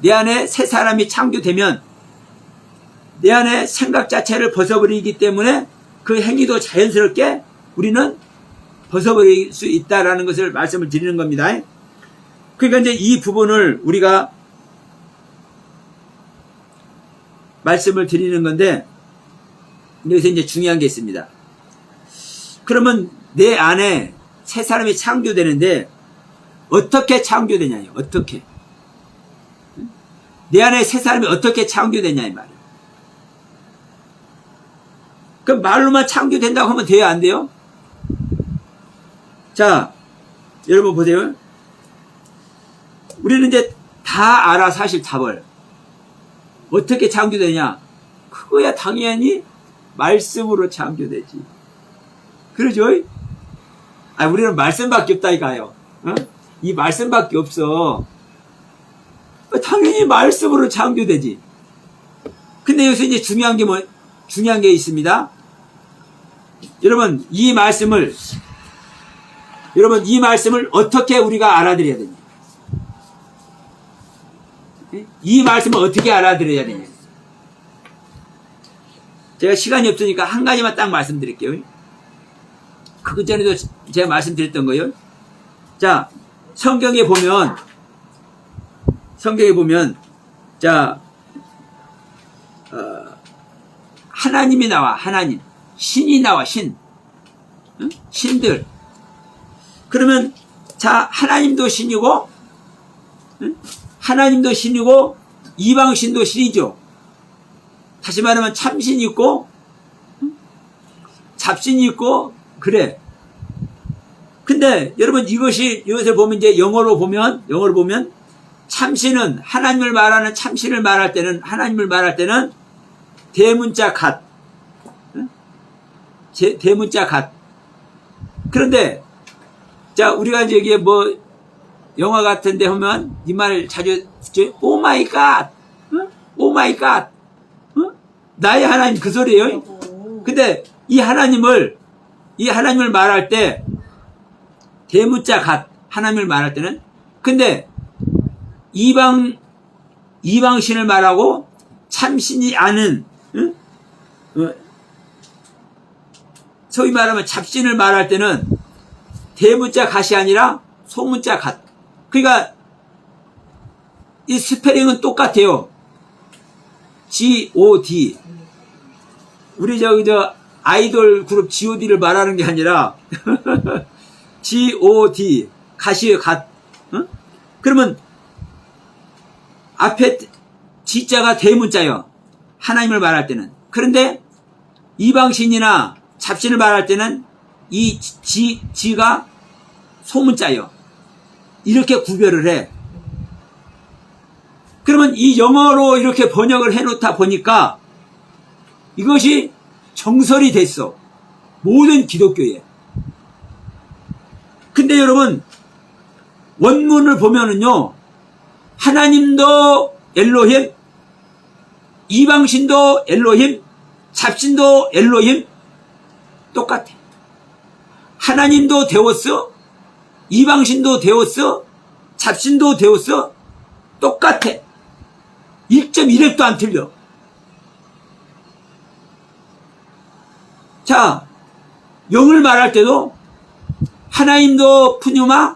내 안에 새 사람이 창조되면 내 안에 생각 자체를 벗어버리기 때문에 그 행위도 자연스럽게 우리는 벗어버릴 수 있다라는 것을 말씀을 드리는 겁니다. 그러니까 이제 이 부분을 우리가 말씀을 드리는 건데, 여기서 이제 중요한 게 있습니다. 그러면 내 안에 새 사람이 창조되는데 어떻게 창조되냐요? 어떻게? 내 안에 새 사람이 어떻게 창조되냐 이 말이에요. 그럼 말로만 창조된다고 하면 돼요? 안 돼요? 자, 여러분 보세요. 우리는 이제 다 알아, 사실 답을. 어떻게 창조되냐? 그거야 당연히 말씀으로 창조되지. 그러죠? 우리는 말씀밖에 없다 이거요. 이 말씀밖에 없어. 당연히 말씀으로 창조되지. 근데 여기서 이제 중요한 게 있습니다. 여러분, 이 말씀을 어떻게 우리가 알아들여야 되냐? 이 말씀을 어떻게 알아들여야 되냐? 제가 시간이 없으니까 한 가지만 딱 말씀드릴게요. 그 전에도 제가 말씀드렸던 거예요. 자, 성경에 보면, 자, 하나님이 나와, 하나님. 신이 나와, 신. 응? 신들. 그러면, 자, 하나님도 신이고, 응? 하나님도 신이고, 이방신도 신이죠. 다시 말하면 참신이 있고, 응? 잡신이 있고, 그래. 근데, 여러분, 이것을 보면, 이제 영어로 보면, 참신은, 하나님을 말하는 참신을 말할 때는, 하나님을 말할 때는, 대문자 갓. 대문자 갓. 그런데, 자, 우리가 이제 이게 영화 같은데 하면, 이 말 자주, 오 마이 갓. 오 마이 갓. 나의 하나님 그 소리예요. 근데, 이 하나님을 말할 때, 대문자 갓. 하나님을 말할 때는, 근데, 이방신을 말하고, 참신이 아는, 소위 말하면 잡신을 말할 때는 대문자 갓이 아니라 소문자 갓. 그러니까 이 스페링은 똑같아요. G-O-D. 우리 아이돌 그룹 G-O-D를 말하는 게 아니라 G-O-D. 갓이에요, 갓. 그러면 앞에 G자가 대문자예요. 하나님을 말할 때는. 그런데 이방신이나 잡신을 말할 때는 이 G가 소문자예요. 이렇게 구별을 해. 그러면 이 영어로 이렇게 번역을 해놓다 보니까 이것이 정설이 됐어. 모든 기독교에. 근데 여러분, 원문을 보면은요, 하나님도 엘로힘, 이방신도 엘로힘, 잡신도 엘로힘, 똑같아. 하나님도 데우스, 이방신도 데우스, 잡신도 데우스, 똑같아. 1.1획도 안 틀려. 자, 영을 말할 때도 하나님도 푸뉴마,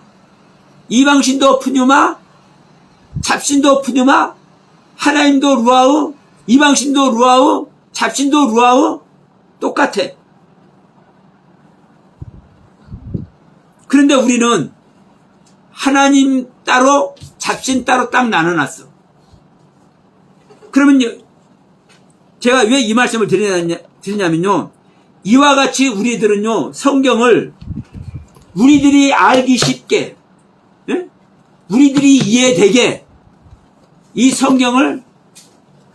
이방신도 푸뉴마, 잡신도 푸뉴마, 하나님도 루아우, 이방신도 루아우, 잡신도 루아우, 똑같아. 그런데 우리는 하나님 따로, 잡신 따로 딱 나눠놨어. 그러면 제가 왜 이 말씀을 드리냐면요, 이와 같이 우리들은요, 성경을 우리들이 알기 쉽게, 우리들이 이해되게 이 성경을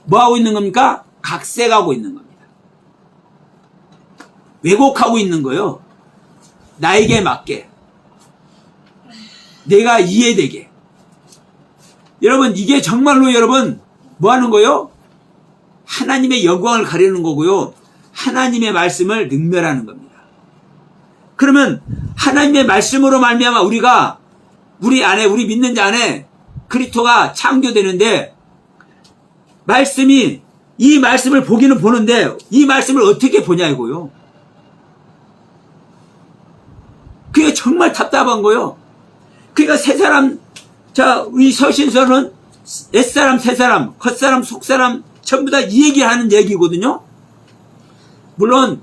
뭐하고 있는 겁니까? 각색하고 있는 겁니다. 왜곡하고 있는 거예요. 나에게 맞게. 내가 이해되게. 여러분, 이게 정말로 여러분 뭐 하는 거예요? 하나님의 영광을 가리는 거고요. 하나님의 말씀을 능멸하는 겁니다. 그러면 하나님의 말씀으로 말미암아 우리가 우리 믿는 자 안에 그리스도가 창조되는데, 이 말씀을 보기는 보는데 이 말씀을 어떻게 보냐 이거요. 그게 정말 답답한 거요. 그러니까 세 사람, 자, 우리 서신서는 옛사람, 새사람, 겉사람, 속사람 전부 다 이 얘기하는 얘기거든요. 물론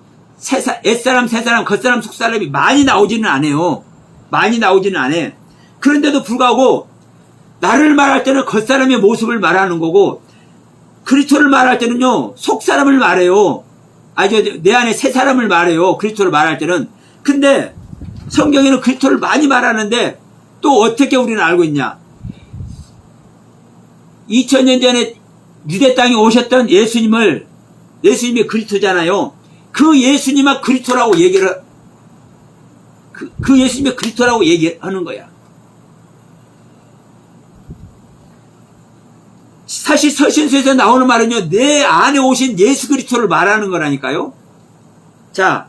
옛사람, 새사람, 겉사람, 속사람이 많이 나오지는 않아요. 많이 나오지는 않아. 그런데도 불구하고 나를 말할 때는 겉사람의 모습을 말하는 거고, 그리스도를 말할 때는요, 속사람을 말해요. 내 안에 새 사람을 말해요. 그리스도를 말할 때는. 근데 성경에는 그리스도를 많이 말하는데 또 어떻게 우리는 알고 있냐? 2000년 전에 유대 땅에 오셨던 예수님이 그리스도잖아요. 그 예수님은 그리스도라고 얘기를 그 예수님이 그리스도라고 얘기하는 거야. 사실 서신서에서 나오는 말은요, 내 안에 오신 예수 그리스도를 말하는 거라니까요. 자,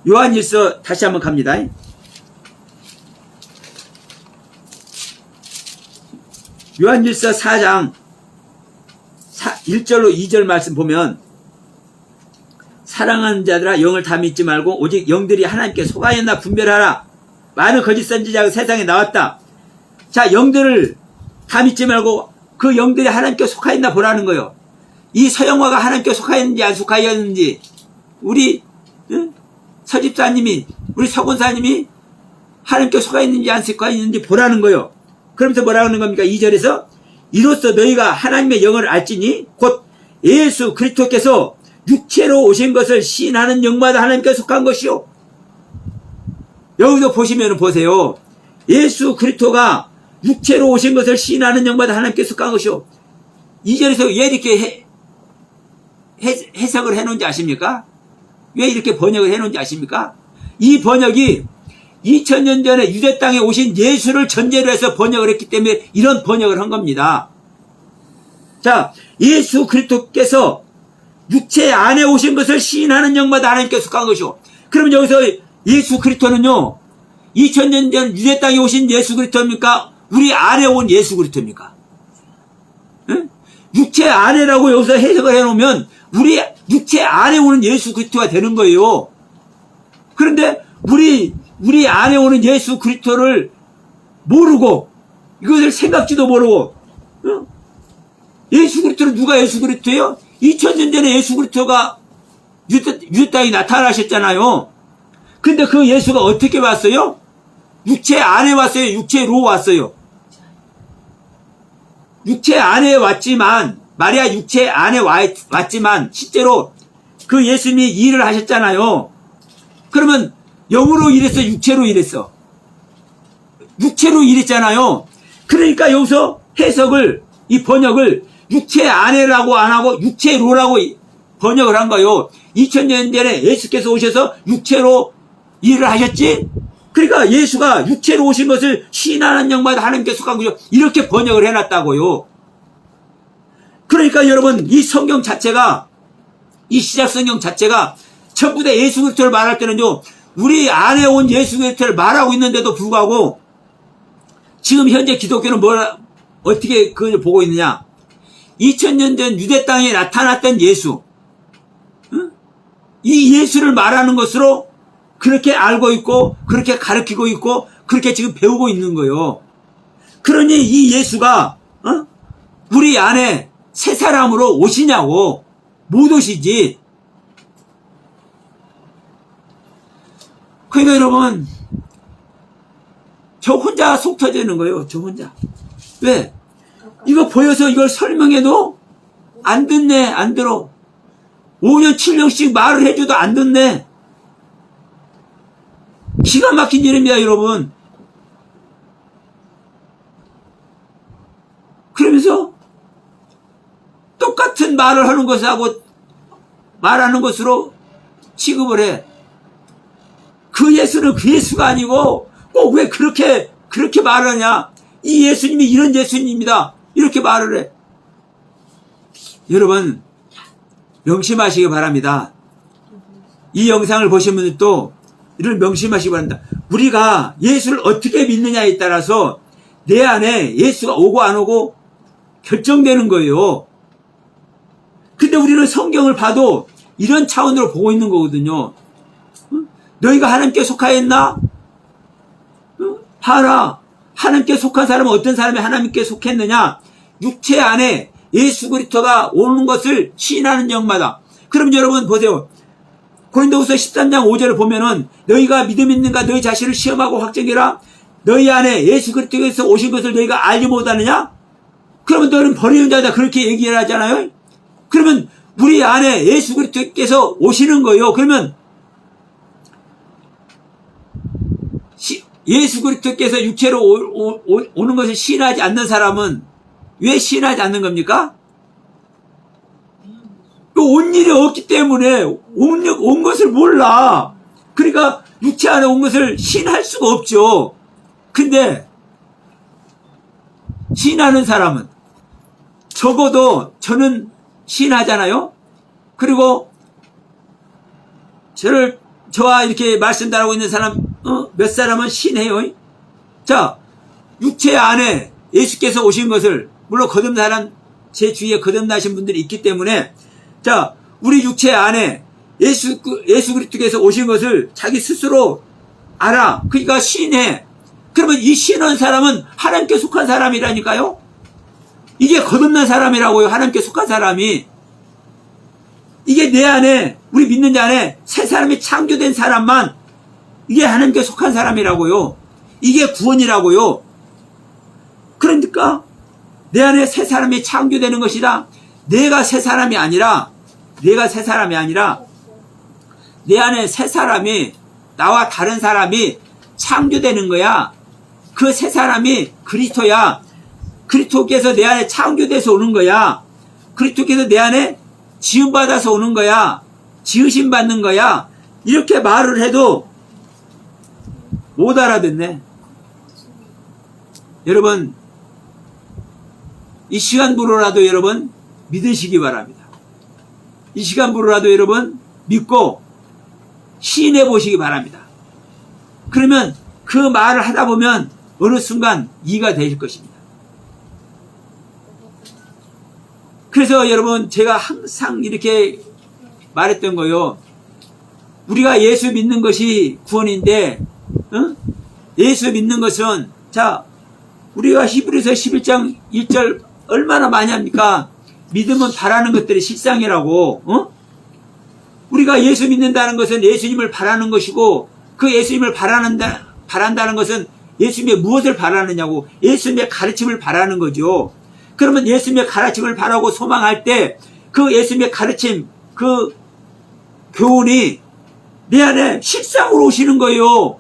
요한일서 다시 한번 갑니다. 요한일서 4장 1절로 2절 말씀 보면, 사랑하는 자들아 영을 다 믿지 말고 오직 영들이 하나님께 속하였나 분별하라. 많은 거짓 선지자가 세상에 나왔다. 자, 영들을 다 믿지 말고 그 영들이 하나님께 속하였나 보라는 거예요. 이 서영화가 하나님께 속하였는지 안 속하였는지, 우리 서집사님이, 우리 서군사님이 하나님께 속하였는지 안 속하였는지 보라는 거예요. 그러면서 뭐라고 하는 겁니까? 2절에서 이로써 너희가 하나님의 영을 알지니 곧 예수 그리스도께서 육체로 오신 것을 시인하는 영마다 하나님께 속한 것이요. 여기도 보시면 보세요. 예수 그리스도가 육체로 오신 것을 시인하는 영마다 하나님께 속한 것이요. 2절에서 왜 이렇게 해석을 해놓은지 아십니까? 왜 이렇게 번역을 해놓은지 아십니까? 이 번역이 2000년 전에 유대 땅에 오신 예수를 전제로 해서 번역을 했기 때문에 이런 번역을 한 겁니다. 자, 예수 그리스도께서 육체 안에 오신 것을 시인하는 영마다 하나님께 속한 것이요. 그럼 여기서 예수 그리스도는요, 2000년 전 유대 땅에 오신 예수 그리스도입니까? 우리 안에 온 예수 그리스도입니까? 응? 육체 안에라고 여기서 해석을 해놓으면 우리 육체 안에 오는 예수 그리스도가 되는 거예요. 그런데 우리 안에 오는 예수 그리스도를 모르고, 이것을 생각지도 모르고, 예수 그리스도는 누가 예수 그리스도예요? 2000년 전에 예수 그리스도가 유대 땅에 나타나셨잖아요. 근데 그 예수가 어떻게 왔어요? 육체 안에 왔어요? 육체로 왔어요? 육체 안에 왔지만, 마리아 육체 안에 왔지만 실제로 그 예수님이 일을 하셨잖아요. 그러면 영으로 일했어? 육체로 일했어? 육체로 일했잖아요. 그러니까 여기서 해석을, 이 번역을 육체 안에라고 안 하고 육체로라고 번역을 한 거예요. 2000년 전에 예수께서 오셔서 육체로 일을 하셨지? 그러니까 예수가 육체로 오신 것을 시인하는 영마다 하나님께 속한 거죠. 이렇게 번역을 해놨다고요. 그러니까 여러분, 이 성경 자체가, 이 시작 성경 자체가 전부 다 예수 그리스도를 말할 때는요, 우리 안에 온 예수 그리스도를 말하고 있는데도 불구하고 지금 현재 기독교는 어떻게 그걸 보고 있느냐? 2000년 전 유대 땅에 나타났던 예수, 이 예수를 말하는 것으로 그렇게 알고 있고, 그렇게 가르치고 있고, 그렇게 지금 배우고 있는 거예요. 그러니 이 예수가 우리 안에 새 사람으로 오시냐고? 못 오시지. 그러니까 여러분, 저 혼자 속 터지는 거예요. 저 혼자. 왜? 이거 보여서 이걸 설명해도 안 듣네, 안 들어. 5년, 7년씩 말을 해줘도 안 듣네. 기가 막힌 일입니다, 여러분. 그러면서 똑같은 말을 하는 것하고 말하는 것으로 취급을 해. 그 예수는 그 예수가 아니고 꼭 왜 그렇게 말을 하냐. 이 예수님이 이런 예수님입니다. 이렇게 말을 해. 여러분, 명심하시기 바랍니다. 이 영상을 보신 분들도 이를 명심하시기 바랍니다. 우리가 예수를 어떻게 믿느냐에 따라서 내 안에 예수가 오고 안 오고 결정되는 거예요. 근데 우리는 성경을 봐도 이런 차원으로 보고 있는 거거든요. 너희가 하나님께 속하였나? 봐라. 하나님께 속한 사람은 어떤 사람이 하나님께 속했느냐? 육체 안에 예수 그리스도가 오는 것을 시인하는 영마다. 그럼 여러분 보세요. 고린도후서 13장 5절을 보면은 너희가 믿음 있는가 너희 자신을 시험하고 확정해라. 너희 안에 예수 그리스도께서 오신 것을 너희가 알지 못하느냐? 그러면 너는 버리는 자다. 그렇게 얘기를 하잖아요. 그러면 우리 안에 예수 그리스도께서 오시는 거예요. 그러면 예수 그리스도께서 육체로 오는 것을 시인하지 않는 사람은 왜 시인하지 않는 겁니까? 온 일이 없기 때문에 온 것을 몰라. 그러니까 육체 안에 온 것을 시인할 수가 없죠. 근데 시인하는 사람은 적어도 저는 시인하잖아요. 그리고 저와 이렇게 말씀 달하고 있는 사람 몇 사람은 시인해요. 자, 육체 안에 예수께서 오신 것을 물론 거듭나는 제 주위에 거듭나신 분들이 있기 때문에 자, 우리 육체 안에 예수 그리스도께서 오신 것을 자기 스스로 알아. 그러니까 시인해. 그러면 이 시인한 사람은 하나님께 속한 사람이라니까요. 이게 거듭난 사람이라고요. 하나님께 속한 사람이. 이게 내 안에 우리 믿는 자 안에 새 사람이 창조된 사람만 이게 하나님께 속한 사람이라고요. 이게 구원이라고요. 그러니까 내 안에 새 사람이 창조되는 것이다. 내가 새 사람이 아니라 내 안에 새 사람이 나와 다른 사람이 창조되는 거야. 그 새 사람이 그리스도야. 그리스도께서 내 안에 창조돼서 오는 거야. 그리스도께서 내 안에 지음받아서 오는 거야. 지으심 받는 거야. 이렇게 말을 해도 못 알아듣네. 여러분, 이 시간부로라도 여러분 믿으시기 바랍니다. 이 시간부로라도 여러분 믿고 시인해 보시기 바랍니다. 그러면 그 말을 하다 보면 어느 순간 이해가 되실 것입니다. 그래서 여러분 제가 항상 이렇게 말했던 거요. 우리가 예수 믿는 것이 구원인데 예수 믿는 것은 자 우리가 히브리서 11장 1절 얼마나 많이 합니까? 믿음은 바라는 것들이 실상이라고. 우리가 예수 믿는다는 것은 예수님을 바라는 것이고 그 예수님을 바란다는 것은 예수님의 무엇을 바라느냐고 예수님의 가르침을 바라는 거죠. 그러면 예수님의 가르침을 바라고 소망할 때 그 예수님의 가르침 그 교훈이 내 안에 실상으로 오시는 거예요.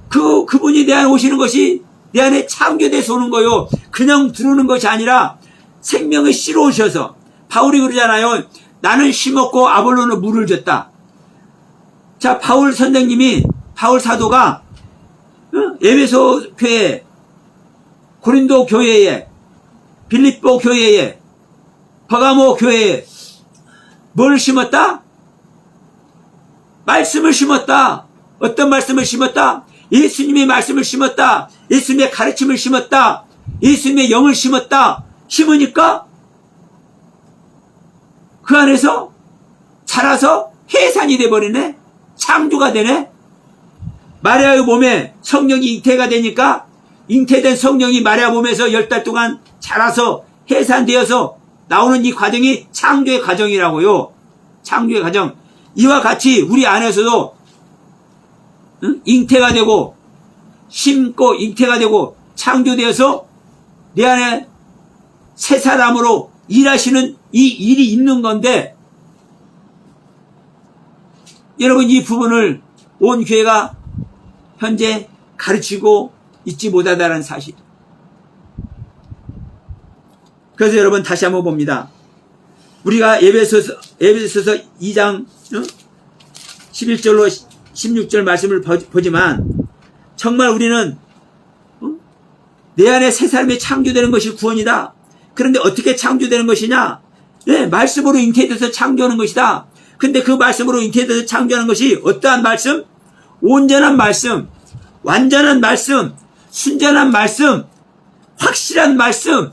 그분이 내 안에 오시는 것이 내 안에 창조돼서 오는 거예요. 그냥 들어오는 것이 아니라 생명의 씨로 오셔서 바울이 그러잖아요. 나는 심었고 아볼로는 물을 줬다. 자, 바울 선생님이 바울 사도가 에베소 교회, 고린도 교회에, 빌립보 교회에, 버가모 교회에 뭘 심었다? 말씀을 심었다. 어떤 말씀을 심었다? 예수님의 말씀을 심었다. 예수님의 가르침을 심었다. 예수님의 영을 심었다. 심으니까 그 안에서 자라서 해산이 돼버리네. 창조가 되네. 마리아의 몸에 성령이 잉태가 되니까 잉태된 성령이 마리아 몸에서 10달 동안 자라서 해산되어서 나오는 이 과정이 창조의 과정이라고요. 창조의 과정. 이와 같이 우리 안에서도 잉태가 되고 심고 잉태가 되고 창조되어서 내 안에 새 사람으로 일하시는 이 일이 있는 건데 여러분 이 부분을 온 교회가 현재 가르치고 있지 못하다는 사실. 그래서 여러분 다시 한번 봅니다. 우리가 에베소서 2장 11절로 16절 말씀을 보지만 정말 우리는 내 안에 새 사람이 창조되는 것이 구원이다. 그런데 어떻게 창조되는 것이냐? 네, 말씀으로 잉태돼서 창조하는 것이다. 근데 그 말씀으로 잉태돼서 창조하는 것이 어떠한 말씀? 온전한 말씀, 완전한 말씀, 순전한 말씀, 확실한 말씀,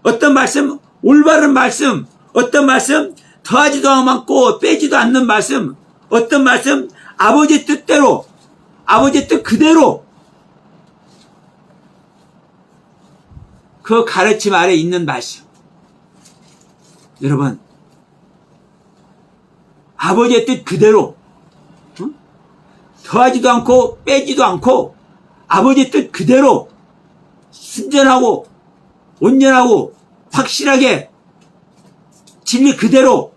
어떤 말씀? 올바른 말씀, 어떤 말씀? 더하지도 않고 빼지도 않는 말씀, 어떤 말씀? 아버지의 뜻대로, 아버지의 뜻 그대로 그 가르침 아래 있는 말씀. 여러분, 아버지의 뜻 그대로 더하지도 않고 빼지도 않고 아버지의 뜻 그대로 순전하고 온전하고 확실하게 진리 그대로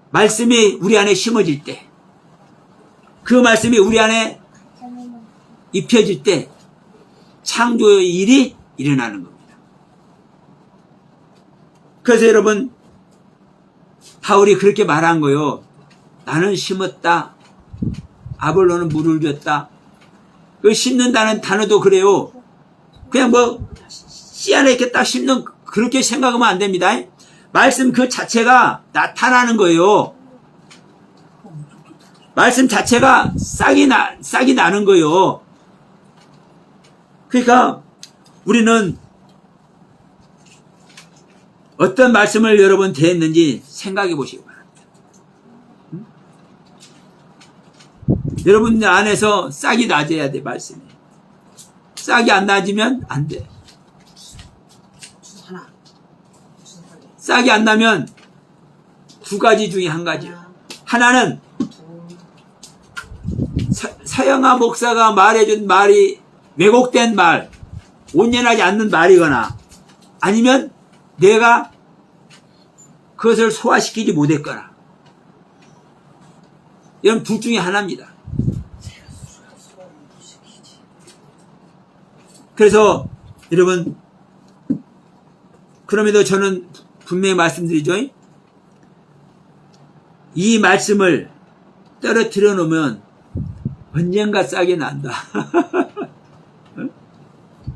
말씀이 우리 안에 심어질 때, 그 말씀이 우리 안에 입혀질 때 창조의 일이 일어나는 겁니다. 그래서 여러분, 바울이 그렇게 말한 거요. 나는 심었다. 아볼로는 물을 줬다. 그 심는다는 단어도 그래요. 그냥 뭐 씨 안에 이렇게 딱 심는 그렇게 생각하면 안 됩니다. 말씀 그 자체가 나타나는 거예요. 말씀 자체가 싹이 나는 거예요. 그러니까 우리는 어떤 말씀을 여러분 대했는지 생각해 보시기 바랍니다. 여러분 안에서 싹이 나져야 돼, 말씀이. 싹이 안 나지면 안 돼. 싹이 안 나면 두 가지 중에 한 가지요. 하나는 서영아 목사가 말해준 말이 왜곡된 말, 온전하지 않는 말이거나 아니면 내가 그것을 소화시키지 못했거나 이런 둘 중에 하나입니다. 그래서 여러분, 그럼에도 저는 분명히 말씀드리죠. 이 말씀을 떨어뜨려 놓으면 언젠가 싹이 난다.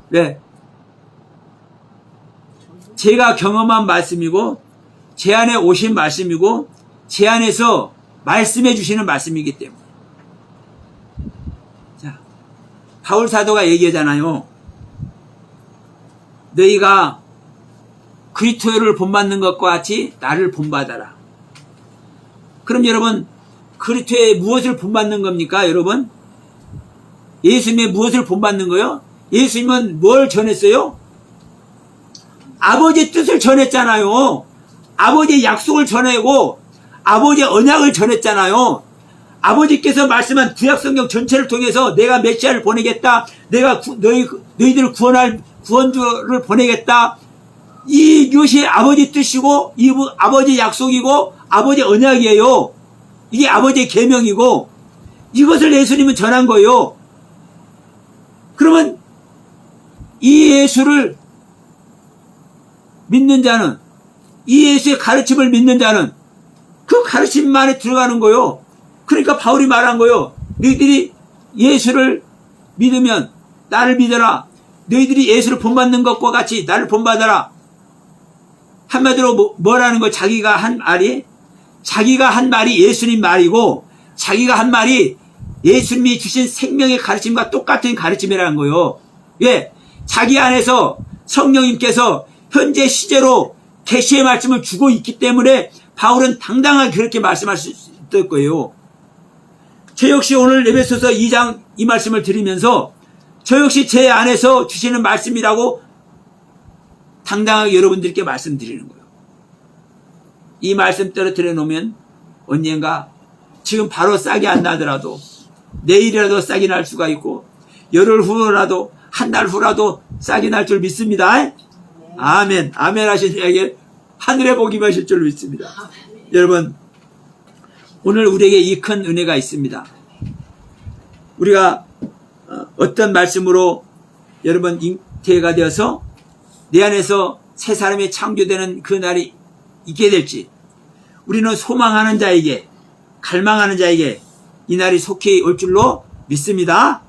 네. 제가 경험한 말씀이고 제 안에 오신 말씀이고 제 안에서 말씀해 주시는 말씀이기 때문에. 자, 바울 사도가 얘기하잖아요. 너희가 그리스도를 본받는 것과 같이 나를 본받아라. 그럼 여러분, 그리스도에 무엇을 본받는 겁니까, 여러분? 예수님의 무엇을 본받는 거요? 예수님은 뭘 전했어요? 아버지의 뜻을 전했잖아요. 아버지의 약속을 전하고 아버지의 언약을 전했잖아요. 아버지께서 말씀한 구약성경 전체를 통해서 내가 메시아를 보내겠다. 내가 너희들을 구원할 구원주를 보내겠다. 이것이 아버지 뜻이고 이 아버지의 약속이고 아버지의 언약이에요. 이게 아버지의 계명이고 이것을 예수님은 전한 거예요. 그러면 이 예수를 믿는 자는, 이 예수의 가르침을 믿는 자는 그 가르침만에 들어가는 거요. 그러니까 바울이 말한 거요. 너희들이 예수를 믿으면 나를 믿어라. 너희들이 예수를 본받는 것과 같이 나를 본받아라. 한마디로 뭐라는 거, 자기가 한 말이 예수님 말이고 자기가 한 말이 예수님이 주신 생명의 가르침과 똑같은 가르침이라는 거예요. 왜? 자기 안에서 성령님께서 현재 시제로 계시의 말씀을 주고 있기 때문에 바울은 당당하게 그렇게 말씀할 수 있을 거예요. 저 역시 오늘 에베소서 2장 이 말씀을 드리면서 저 역시 제 안에서 주시는 말씀이라고 당당하게 여러분들께 말씀드리는 거예요. 이 말씀 떨어뜨려 놓으면 언젠가, 지금 바로 싹이 안 나더라도 내일이라도 싹이 날 수가 있고 열흘 후라도 한 달 후라도 싹이 날 줄 믿습니다. 아멘. 아멘 하신 이에게 하늘에 복이 마실 줄 믿습니다. 여러분, 오늘 우리에게 이 큰 은혜가 있습니다. 우리가 어떤 말씀으로 여러분 잉태가 되어서 내 안에서 새 사람이 창조되는 그 날이 있게 될지, 우리는 소망하는 자에게, 갈망하는 자에게 이 날이 속히 올 줄로 믿습니다.